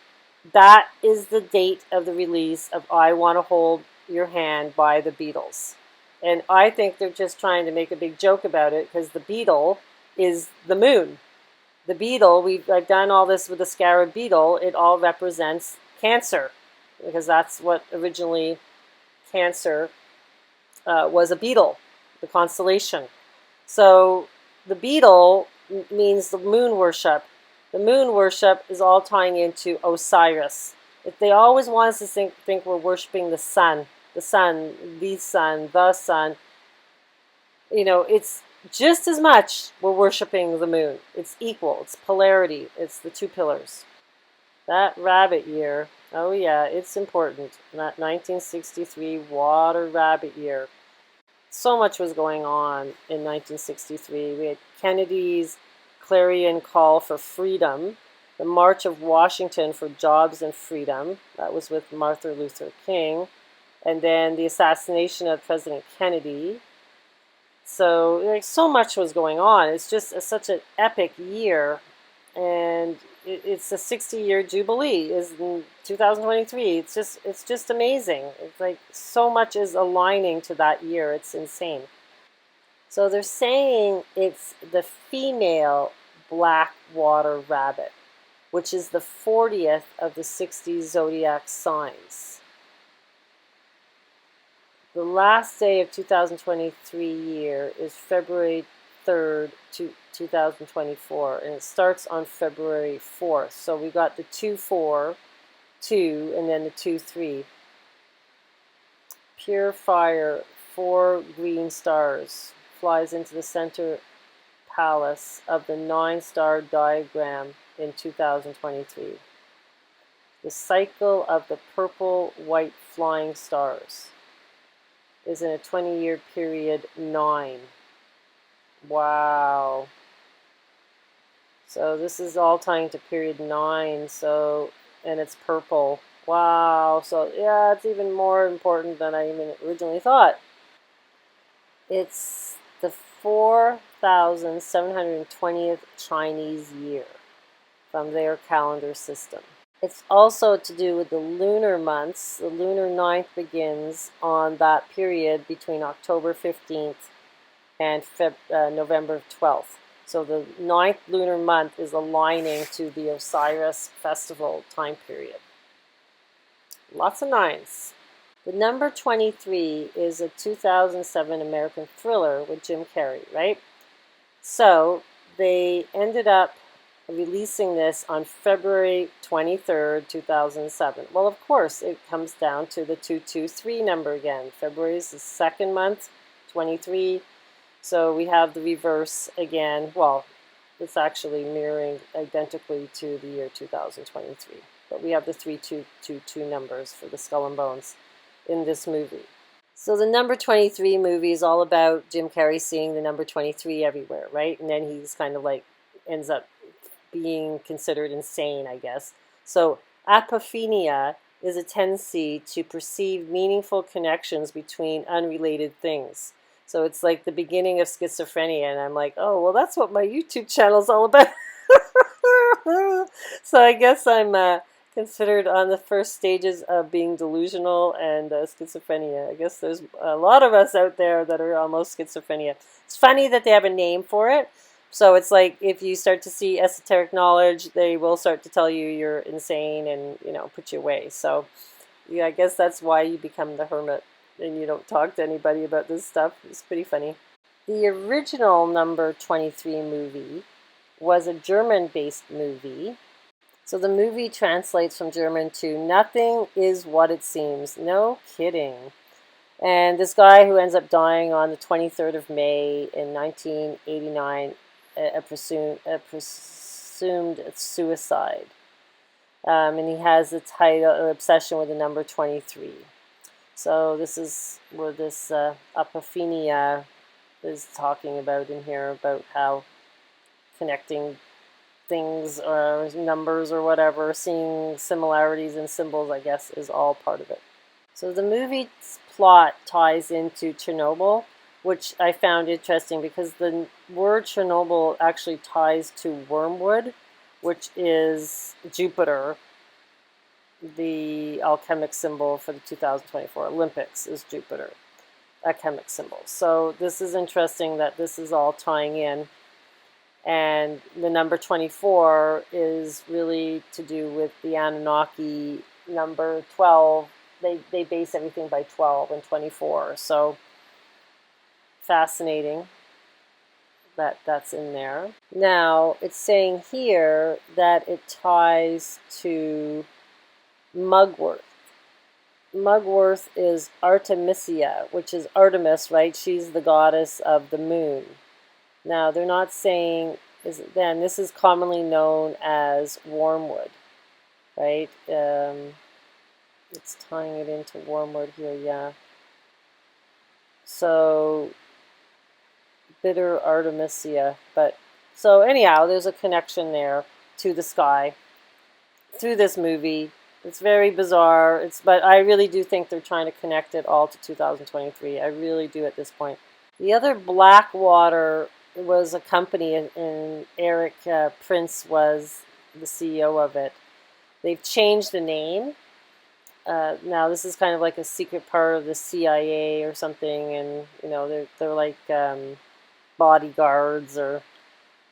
that is the date of the release of I Want to Hold Your Hand by the Beatles. And I think they're just trying to make a big joke about it because the beetle is the moon. The beetle, I've done all this with the scarab beetle, it all represents Cancer because that's what originally Cancer was, a beetle, the constellation. So the beetle means the moon worship. The moon worship is all tying into Osiris. If they always want us to think we're worshiping the sun, the sun, the sun, the sun. It's just as much we're worshiping the moon. It's equal. It's polarity. It's the two pillars. That rabbit year, oh yeah, it's important. That 1963 water rabbit year. So much was going on in 1963. We had Kennedy's clarion call for freedom, the March of Washington for jobs and freedom. That was with Martin Luther King. And then the assassination of President Kennedy. So so much was going on. It's just such an epic year. And it's a 60-year Jubilee is in 2023. It's just amazing. It's like so much is aligning to that year. It's insane. So they're saying it's the female black water rabbit, which is the 40th of the 60 zodiac signs. The last day of 2023 year is February 3rd, 2024, and it starts on February 4th. So we got the 2-4, 2, and then the 2-3. Pure fire, 4 green stars, flies into the center palace of the 9-star diagram in 2023. The cycle of the purple-white flying stars is in a 20-year period 9. Wow. So this is all tying to period 9, and it's purple. Wow. So yeah, it's even more important than I even originally thought. It's the 4,720th Chinese year from their calendar system. It's also to do with the lunar months. The lunar 9th begins on that period between October 15th and November 12th. So the 9th lunar month is aligning to the Osiris festival time period. Lots of 9s. The number 23 is a 2007 American thriller with Jim Carrey, right? So they ended up releasing this on February 23rd, 2007. Well, of course, it comes down to the 223 number again. February is the second month, 23. So we have the reverse again. Well, it's actually mirroring identically to the year 2023. But we have the 3222 numbers for the Skull and Bones in this movie. So the number 23 movie is all about Jim Carrey seeing the number 23 everywhere, right? And then he's kind of like ends up being considered insane, I guess. So apophenia is a tendency to perceive meaningful connections between unrelated things. So it's like the beginning of schizophrenia, and I'm like, oh, well, that's what my YouTube channel is all about. So I guess I'm considered on the first stages of being delusional and schizophrenia. I guess there's a lot of us out there that are almost schizophrenia. It's funny that they have a name for it. So it's like if you start to see esoteric knowledge, they will start to tell you you're insane and, put you away. So yeah, I guess that's why you become the hermit and you don't talk to anybody about this stuff. It's pretty funny. The original number 23 movie was a German-based movie. So the movie translates from German to "Nothing is what it seems." No kidding. And this guy who ends up dying on the 23rd of May in 1989, a presumed suicide. And he has the title, Obsession with the Number 23. So this is where this apophenia is talking about in here, about how connecting things or numbers or whatever, seeing similarities in symbols, I guess, is all part of it. So the movie's plot ties into Chernobyl, which I found interesting because the word Chernobyl actually ties to wormwood, which is Jupiter. The alchemic symbol for the 2024 Olympics is Jupiter, alchemic symbol. So this is interesting that this is all tying in. And the number 24 is really to do with the Anunnaki number 12. They base everything by 12 and 24. So fascinating that that's in there. Now, it's saying here that it ties to Mugwort. Mugwort is Artemisia, which is Artemis, right? She's the goddess of the moon. Now, they're not saying, then this is commonly known as wormwood, right? It's tying it into wormwood here, yeah. So, bitter Artemisia. But, so anyhow, there's a connection there to the sky through this movie. It's very bizarre, but I really do think they're trying to connect it all to 2023. I really do at this point. The other Blackwater was a company, and Eric Prince was the CEO of it. They've changed the name. Now this is kind of like a secret part of the CIA or something, and you know they're like bodyguards or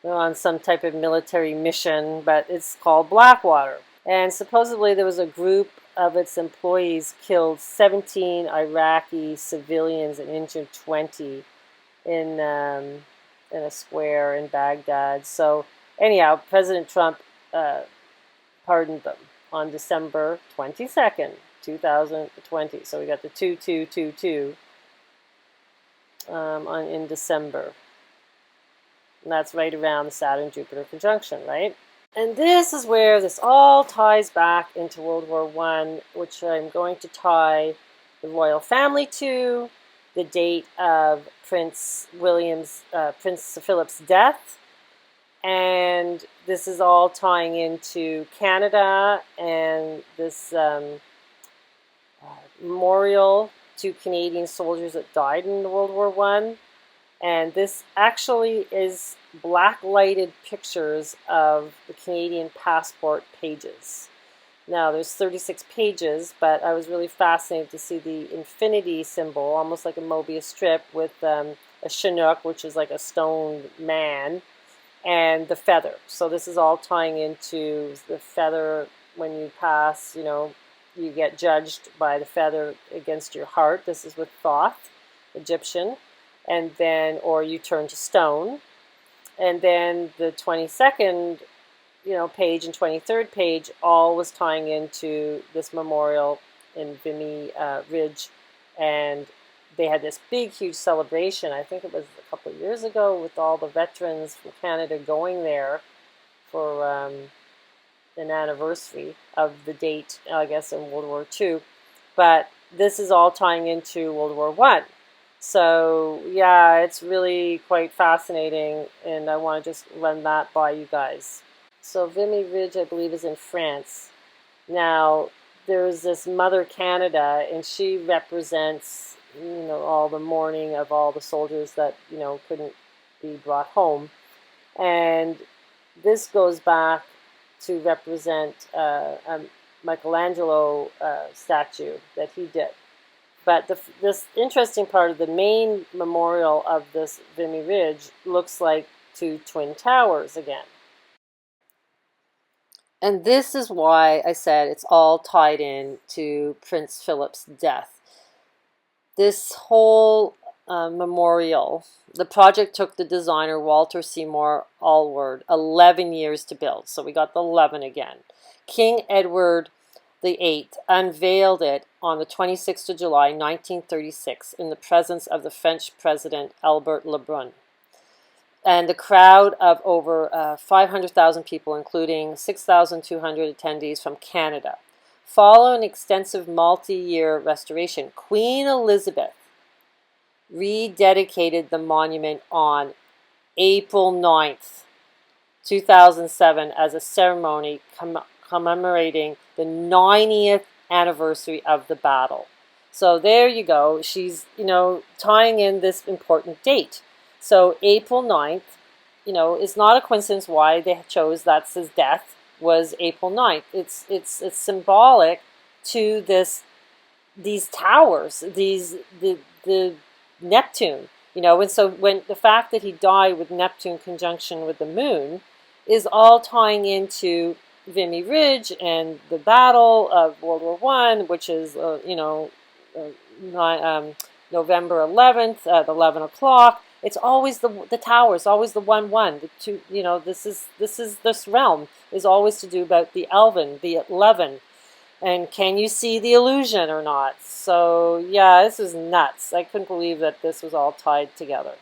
they're on some type of military mission, but it's called Blackwater. And supposedly there was a group of its employees killed 17 Iraqi civilians and injured 20 in a square in Baghdad. So anyhow, President Trump pardoned them on December 22nd, 2020. So we got the 2222 in December. And that's right around the Saturn-Jupiter conjunction, right? And this is where this all ties back into World War I, which I'm going to tie the royal family to, the date of Prince Philip's death, and this is all tying into Canada and this memorial to Canadian soldiers that died in World War I. And this actually is black-lighted pictures of the Canadian passport pages. Now, there's 36 pages, but I was really fascinated to see the infinity symbol, almost like a Mobius strip, with a Chinook, which is like a stone man, and the feather. So this is all tying into the feather. When you pass, you know, you get judged by the feather against your heart. This is with Thoth, Egyptian. And then, or you turn to stone. And then the 22nd, page and 23rd page, all was tying into this memorial in Vimy Ridge. And they had this big, huge celebration. I think it was a couple of years ago with all the veterans from Canada going there for an anniversary of the date, I guess, in World War II. But this is all tying into World War I. So, yeah, it's really quite fascinating, and I want to just run that by you guys. So, Vimy Ridge, I believe, is in France. Now, there's this Mother Canada, and she represents, all the mourning of all the soldiers that, couldn't be brought home. And this goes back to represent a Michelangelo statue that he did. But this interesting part of the main memorial of this Vimy Ridge looks like two twin towers again. And this is why I said it's all tied in to Prince Philip's death. This whole memorial. The project took the designer Walter Seymour Allward 11 years to build, so we got the 11 again. King Edward VIII unveiled it on the 26th of July, 1936, in the presence of the French President Albert Lebrun. And a crowd of over 500,000 people, including 6,200 attendees from Canada. Following extensive multi-year restoration, Queen Elizabeth rededicated the monument on April 9th, 2007, as a ceremony commemorating the 90th anniversary of the battle. So there you go. She's, tying in this important date. So April 9th, it's not a coincidence why they chose that's his death was April 9th. It's symbolic to these towers, the Neptune, and so when the fact that he died with Neptune conjunction with the moon is all tying into Vimy Ridge and the battle of World War I, which is November 11th at 11 o'clock. It's always the towers, always the 1-1. The two, this realm is always to do about the 11. And can you see the illusion or not? So yeah, this is nuts. I couldn't believe that this was all tied together.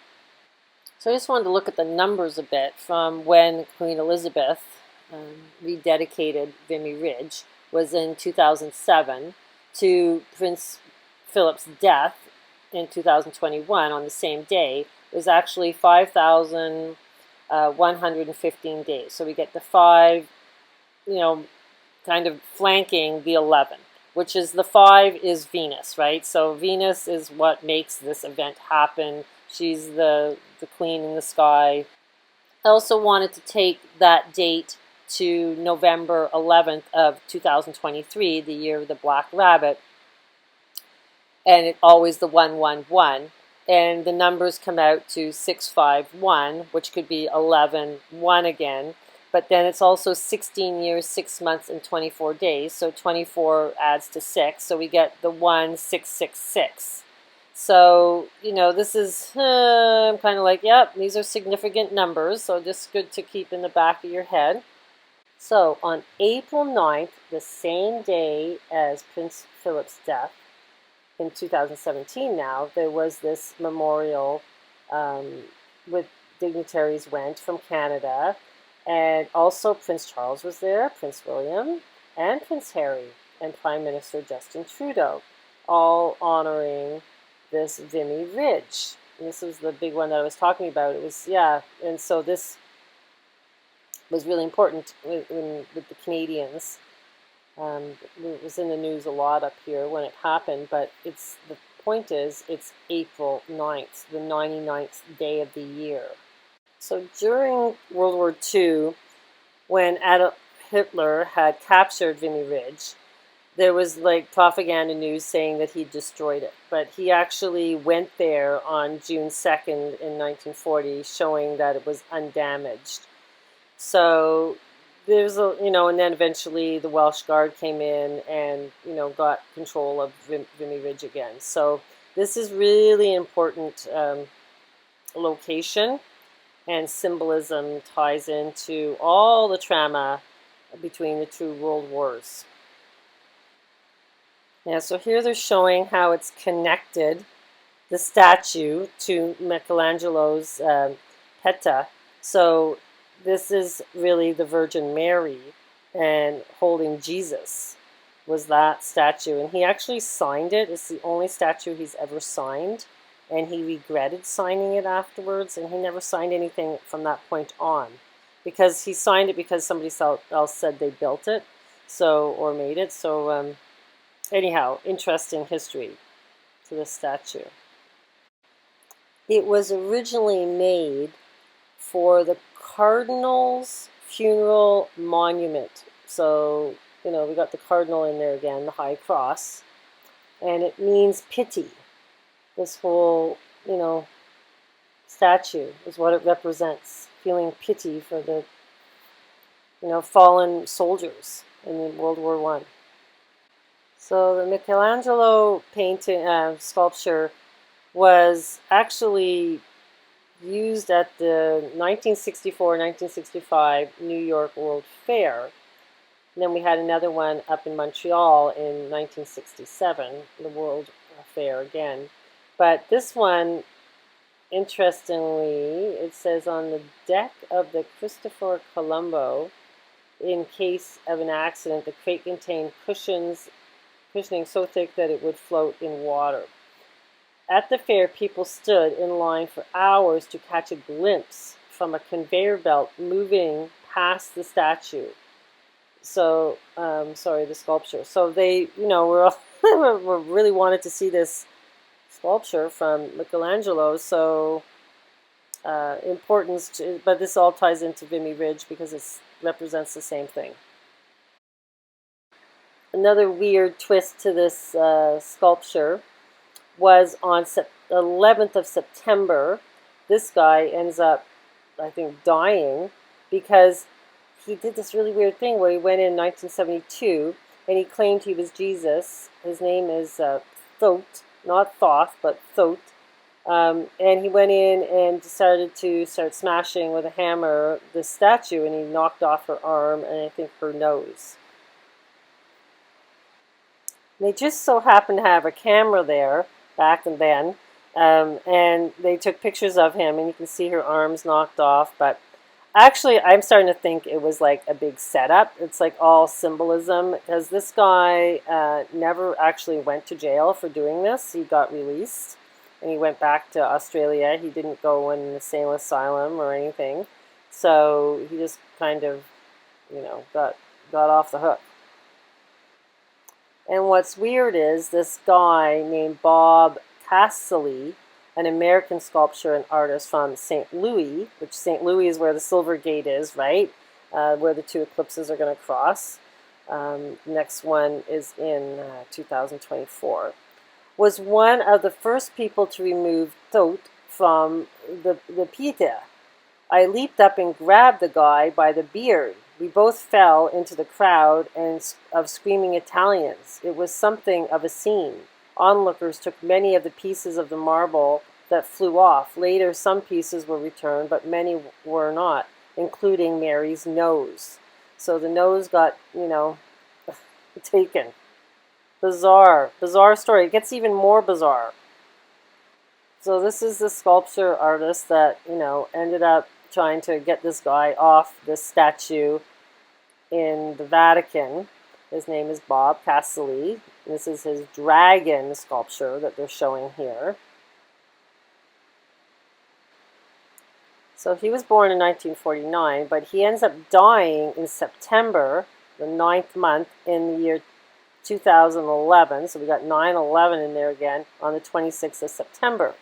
So I just wanted to look at the numbers a bit from when Queen Elizabeth rededicated Vimy Ridge was in 2007 to Prince Philip's death in 2021 on the same day. It was actually 5,115 days. So we get the 5, kind of flanking the 11, which is the 5 is Venus, right? So Venus is what makes this event happen. She's the queen in the sky. I also wanted to take that date to November 11th of 2023, the year of the Black Rabbit, and it's always the 111, and the numbers come out to 651, which could be 11-1 again. But then it's also 16 years, 6 months, and 24 days. So 24 adds to 6. So we get the 1666. So, this is, I'm kind of like, yep, these are significant numbers. So just good to keep in the back of your head. So on April 9th, the same day as Prince Philip's death, in 2017 now, there was this memorial with dignitaries went from Canada. And also Prince Charles was there, Prince William, and Prince Harry, and Prime Minister Justin Trudeau, all honoring this Vimy Ridge. And this was the big one that I was talking about. It was, and so this was really important with the Canadians. It was in the news a lot up here when it happened, but the point is, it's April 9th, the 99th day of the year. So during World War II, when Adolf Hitler had captured Vimy Ridge, there was propaganda news saying that he destroyed it. But he actually went there on June 2nd in 1940, showing that it was undamaged. So there's and then eventually the Welsh Guard came in and, got control of Vimy Ridge again. So this is really important location. And symbolism ties into all the trauma between the two world wars. Yeah, so here they're showing how it's connected, the statue, to Michelangelo's Pieta. So this is really the Virgin Mary and holding Jesus was that statue. And he actually signed it. It's the only statue he's ever signed. And he regretted signing it afterwards, and he never signed anything from that point on, because he signed it because somebody else said they built it, or made it. So anyhow, interesting history to this statue. It was originally made for the Cardinal's funeral monument. So we got the Cardinal in there again, the High Cross, and it means pity. This whole, statue is what it represents, feeling pity for the, fallen soldiers in World War I. So the Michelangelo painting, sculpture was actually used at the 1964-1965 New York World Fair. And then we had another one up in Montreal in 1967, the World Fair again. But this one, interestingly, it says on the deck of the Christopher Colombo, in case of an accident, the crate contained cushioning so thick that it would float in water. At the fair, people stood in line for hours to catch a glimpse from a conveyor belt moving past the statue. So, the sculpture. So they, were really wanted to see this sculpture from Michelangelo. So, but this all ties into Vimy Ridge because it represents the same thing. Another weird twist to this sculpture was on the 11th of September. This guy ends up, I think, dying because he did this really weird thing where he went in 1972 and he claimed he was Jesus. His name is Thoth, not Thoth, but Thoth. And he went in and decided to start smashing with a hammer this statue, and he knocked off her arm and I think her nose. And they just so happened to have a camera there back then, and they took pictures of him, and you can see her arms knocked off. But actually, I'm starting to think it was like a big setup. It's like all symbolism, because this guy never actually went to jail for doing this. He got released, and he went back to Australia. He didn't go in an insane asylum or anything. So he just kind of, got off the hook. And what's weird is this guy named Bob Cassely, an American sculptor and artist from St. Louis, which St. Louis is where the Silver Gate is, right? Where the two eclipses are going to cross. Next one is in 2024. Was one of the first people to remove Thoth from the Pieta. I leaped up and grabbed the guy by the beard. We both fell into the crowd of screaming Italians. It was something of a scene. Onlookers took many of the pieces of the marble that flew off. Later, some pieces were returned, but many were not, including Mary's nose. So the nose got, taken. Bizarre story. It gets even more bizarre. So this is the sculpture artist that, ended up trying to get this guy off this statue in the Vatican. His name is Bob Cassely. This is his dragon sculpture that they're showing here. So he was born in 1949, but he ends up dying in September, the 9th month, in the year 2011. So we got 9/11 in there again on the 26th of September.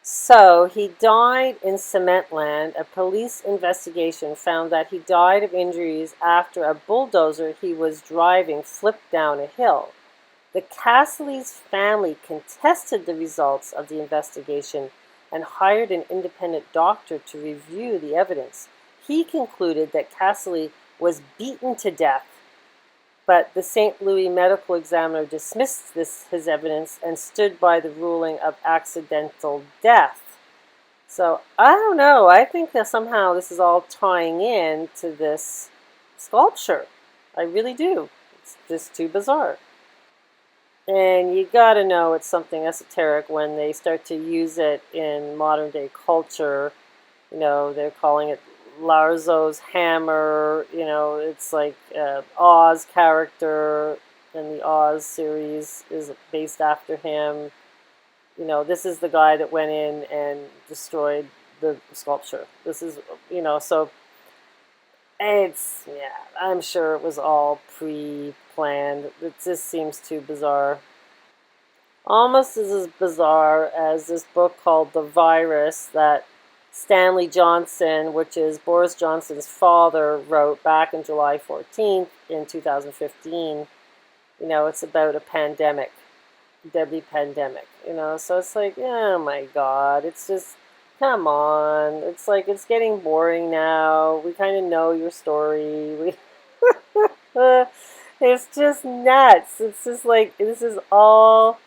So he died in Cementland. A police investigation found that he died of injuries after a bulldozer he was driving flipped down a hill. The Cassely's family contested the results of the investigation and hired an independent doctor to review the evidence. He concluded that Cassely was beaten to death, but the St. Louis medical examiner dismissed his evidence and stood by the ruling of accidental death. So I don't know. I think that somehow this is all tying in to this sculpture. I really do. It's just too bizarre. And you gotta know it's something esoteric when they start to use it in modern day culture. They're calling it Larzo's hammer. It's like Oz character, and the Oz series is based after him. This is the guy that went in and destroyed the sculpture. This is, so I'm sure it was all pre-planned. It just seems too bizarre. Almost as bizarre as this book called The Virus that Stanley Johnson, which is Boris Johnson's father, wrote back in July 14th in 2015. It's about a pandemic, deadly pandemic, so it's like, oh my God, it's just, come on. It's like, it's getting boring now. We kind of know your story. It's just nuts. It's just like, this is all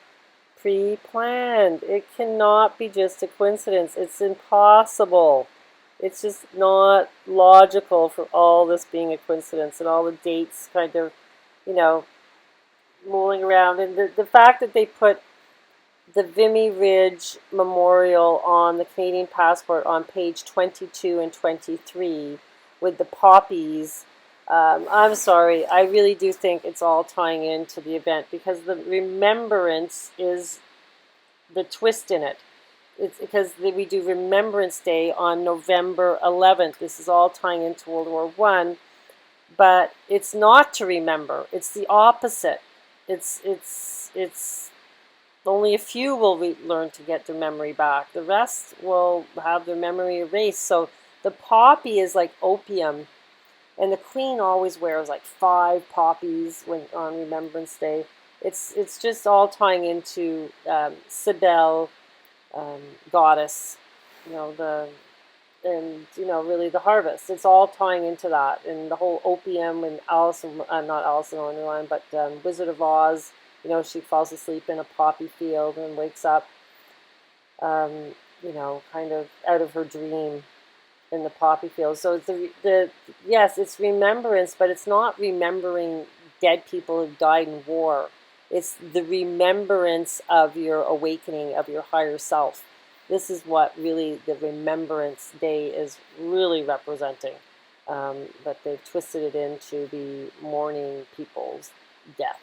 pre-planned. It cannot be just a coincidence. It's impossible. It's just not logical for all this being a coincidence and all the dates kind of, you know, mulling around. And the fact that they put the Vimy Ridge Memorial on the Canadian passport on page 22 and 23 with the poppies. I'm sorry, I really do think it's all tying into the event because the remembrance is the twist in it. It's because we do Remembrance Day on November 11th. This is all tying into World War I, but it's not to remember. It's the opposite. It's only a few will learn to get their memory back. The rest will have their memory erased. So the poppy is like opium, and the queen always wears like 5 poppies on Remembrance Day. It's just all tying into Cybele, goddess, really the harvest. It's all tying into that, and the whole opium and not Alice in Wonderland, but Wizard of Oz. She falls asleep in a poppy field and wakes up, kind of out of her dream in the poppy field. So yes, it's remembrance, but it's not remembering dead people who died in war. It's the remembrance of your awakening of your higher self. This is what really the Remembrance Day is really representing. But they've twisted it into the mourning people's death.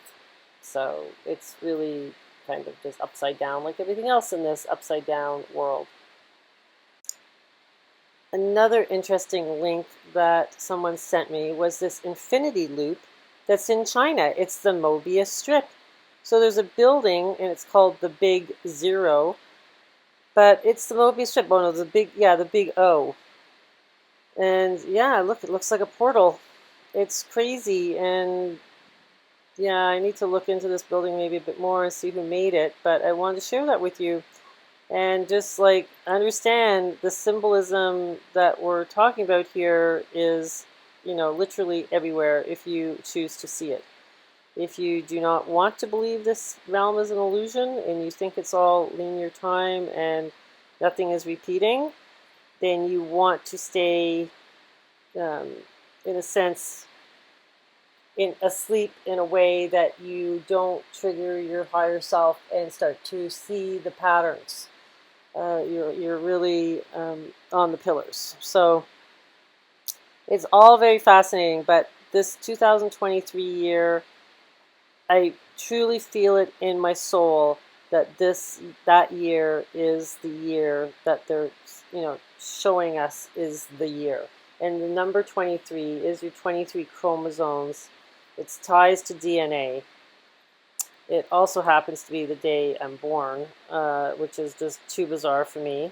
So it's really kind of just upside down, like everything else in this upside down world. Another interesting link that someone sent me was this infinity loop that's in China. It's the Mobius strip. So there's a building, and it's called the Big Zero, but it's the Mobius strip. Oh no, the Big O. And yeah, look, it looks like a portal. It's crazy, and yeah, I need to look into this building maybe a bit more and see who made it, but I wanted to share that with you and just like understand the symbolism that we're talking about here is, literally everywhere if you choose to see it. If you do not want to believe this realm is an illusion and you think it's all linear time and nothing is repeating, then you want to stay, in a sense, asleep in a way that you don't trigger your higher self and start to see the patterns. You're really on the pillars. So it's all very fascinating, but this 2023 year, I truly feel it in my soul that that year is the year that they're showing us is the year. And the number 23 is your 23 chromosomes. It ties to DNA. It also happens to be the day I'm born, which is just too bizarre for me,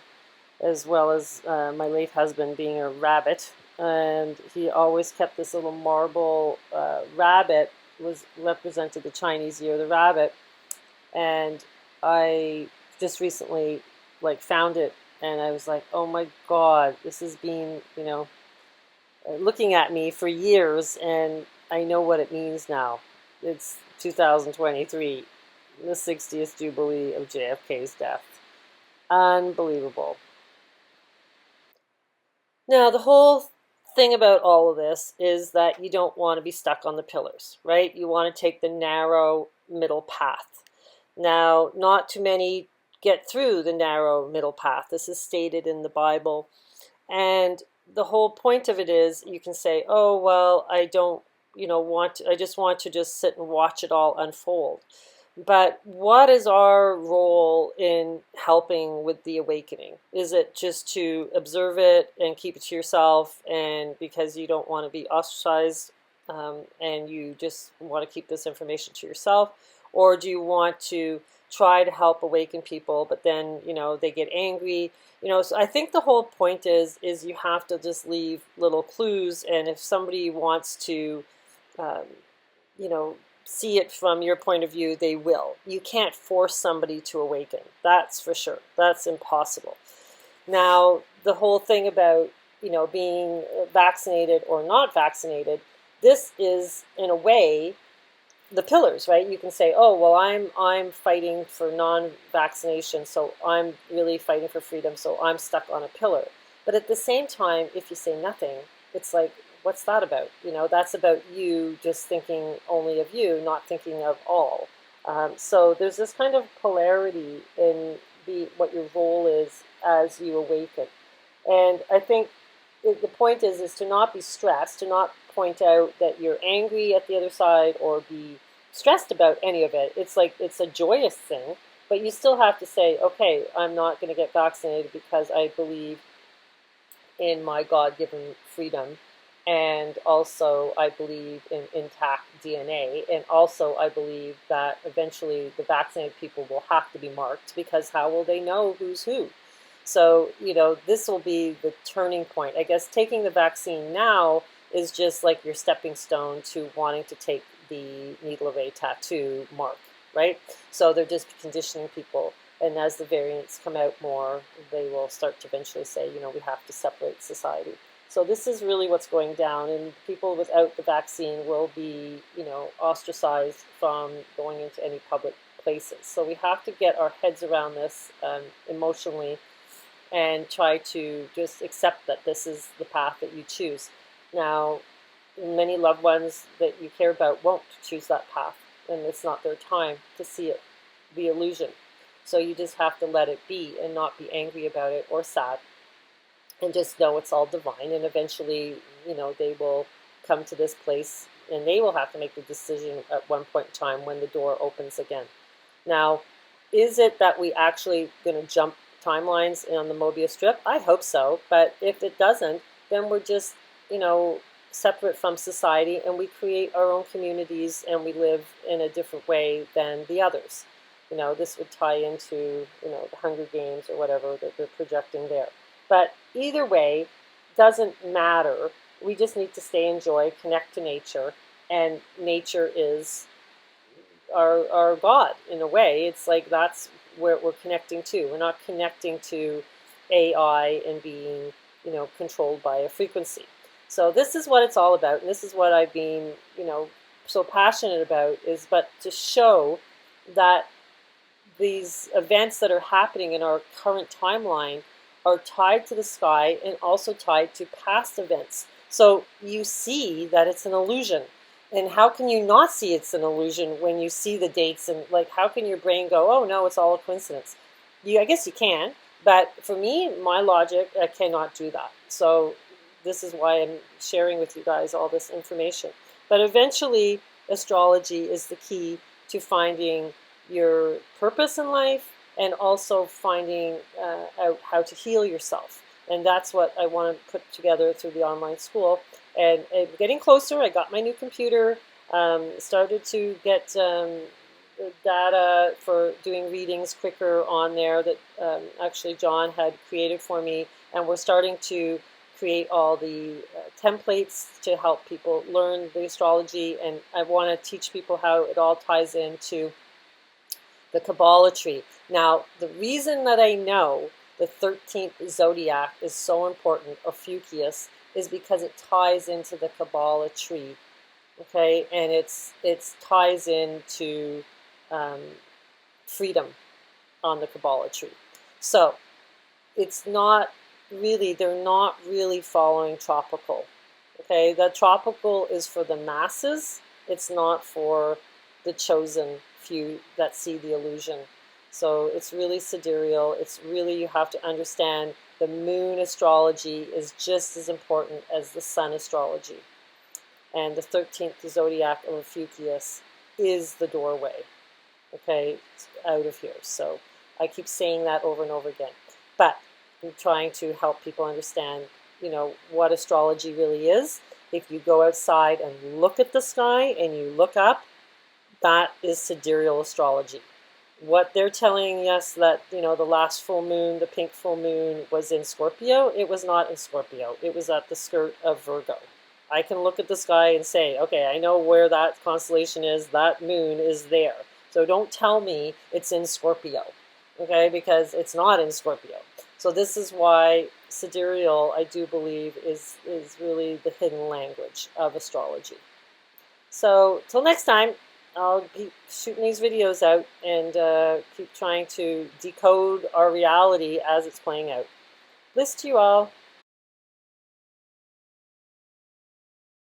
as well as my late husband being a rabbit. And he always kept this little marble rabbit, represented the Chinese year of the rabbit. And I just recently found it, and I was like, oh my God, this has been, looking at me for years, and I know what it means now. It's 2023, the 60th Jubilee of JFK's death. Unbelievable. Now, the whole thing about all of this is that you don't want to be stuck on the pillars, right? You want to take the narrow middle path. Now, not too many get through the narrow middle path. This is stated in the Bible. And the whole point of it is you can say, oh, well, I don't, I just want to just sit and watch it all unfold. But what is our role in helping with the awakening? Is it just to observe it and keep it to yourself, and because you don't want to be ostracized and you just want to keep this information to yourself? Or do you want to try to help awaken people, but then, they get angry? So I think the whole point is you have to just leave little clues, and if somebody wants to, see it from your point of view, they will. You can't force somebody to awaken. That's for sure. That's impossible. Now, the whole thing about, being vaccinated or not vaccinated, this is, in a way, the pillars, right? You can say, oh, well, I'm fighting for non-vaccination, so I'm really fighting for freedom, so I'm stuck on a pillar. But at the same time, if you say nothing, it's like, what's that about? You know, that's about you just thinking only of you, not thinking of all. So there's this kind of polarity in what your role is as you awaken. And I think the point is to not be stressed, to not point out that you're angry at the other side or be stressed about any of it. It's like it's a joyous thing, but you still have to say, okay, I'm not going to get vaccinated because I believe in my God-given freedom. And also, I believe in intact DNA. And also, I believe that eventually the vaccinated people will have to be marked, because how will they know who's who? So, you know, this will be the turning point. I guess taking the vaccine now is just like your stepping stone to wanting to take the needle of a tattoo mark, right? So they're just conditioning people. And as the variants come out more, they will start to eventually say, you know, we have to separate society. So this is really what's going down, and people without the vaccine will be, you know, ostracized from going into any public places. So we have to get our heads around this emotionally and try to just accept that this is the path that you choose. Now, many loved ones that you care about won't choose that path, and it's not their time to see it, the illusion. So you just have to let it be and not be angry about it or sad, and just know it's all divine. And eventually, you know, they will come to this place and they will have to make the decision at one point in time when the door opens again. Now, is it that we actually going to jump timelines on the Mobius strip? I hope so. But if it doesn't, then we're just, you know, separate from society, and we create our own communities and we live in a different way than the others. You know, this would tie into, you know, the Hunger Games or whatever that they're projecting there. But either way, doesn't matter. We just need to stay in joy, connect to nature, and nature is our God in a way. It's like that's where we're connecting to. We're not connecting to AI and being, you know, controlled by a frequency. So this is what it's all about, and this is what I've been, you know, so passionate about, is but to show that these events that are happening in our current timeline are tied to the sky and also tied to past events. So you see that it's an illusion. And how can you not see it's an illusion when you see the dates? And like, how can your brain go, oh no, it's all a coincidence? I guess you can, but for me, my logic, I cannot do that. So this is why I'm sharing with you guys all this information. But eventually, astrology is the key to finding your purpose in life, and also finding out how to heal yourself. And that's what I want to put together through the online school. And getting closer, I got my new computer, started to get the data for doing readings quicker on there that actually John had created for me. And we're starting to create all the templates to help people learn the astrology. And I want to teach people how it all ties into the Kabbalah tree. Now, the reason that I know the 13th zodiac is so important, Ophiuchus, is because it ties into the Kabbalah tree, okay? And it's ties into freedom on the Kabbalah tree. So it's not really, they're not really following tropical, okay? The tropical is for the masses. It's not for the chosen few that see the illusion. So it's really sidereal. It's really, you have to understand the moon astrology is just as important as the sun astrology. And the 13th zodiac of Ophiuchus is the doorway, okay, out of here. So I keep saying that over and over again. But I'm trying to help people understand, you know, what astrology really is. If you go outside and look at the sky and you look up, that is sidereal astrology. What they're telling us that, you know, the last full moon, the pink full moon, was in Scorpio, it was not in Scorpio. It was at the skirt of Virgo. I can look at the sky and say, okay, I know where that constellation is. That moon is there. So don't tell me it's in Scorpio, okay, because it's not in Scorpio. So this is why sidereal, I do believe, is really the hidden language of astrology. So till next time, I'll keep shooting these videos out and keep trying to decode our reality as it's playing out. Bliss to you all.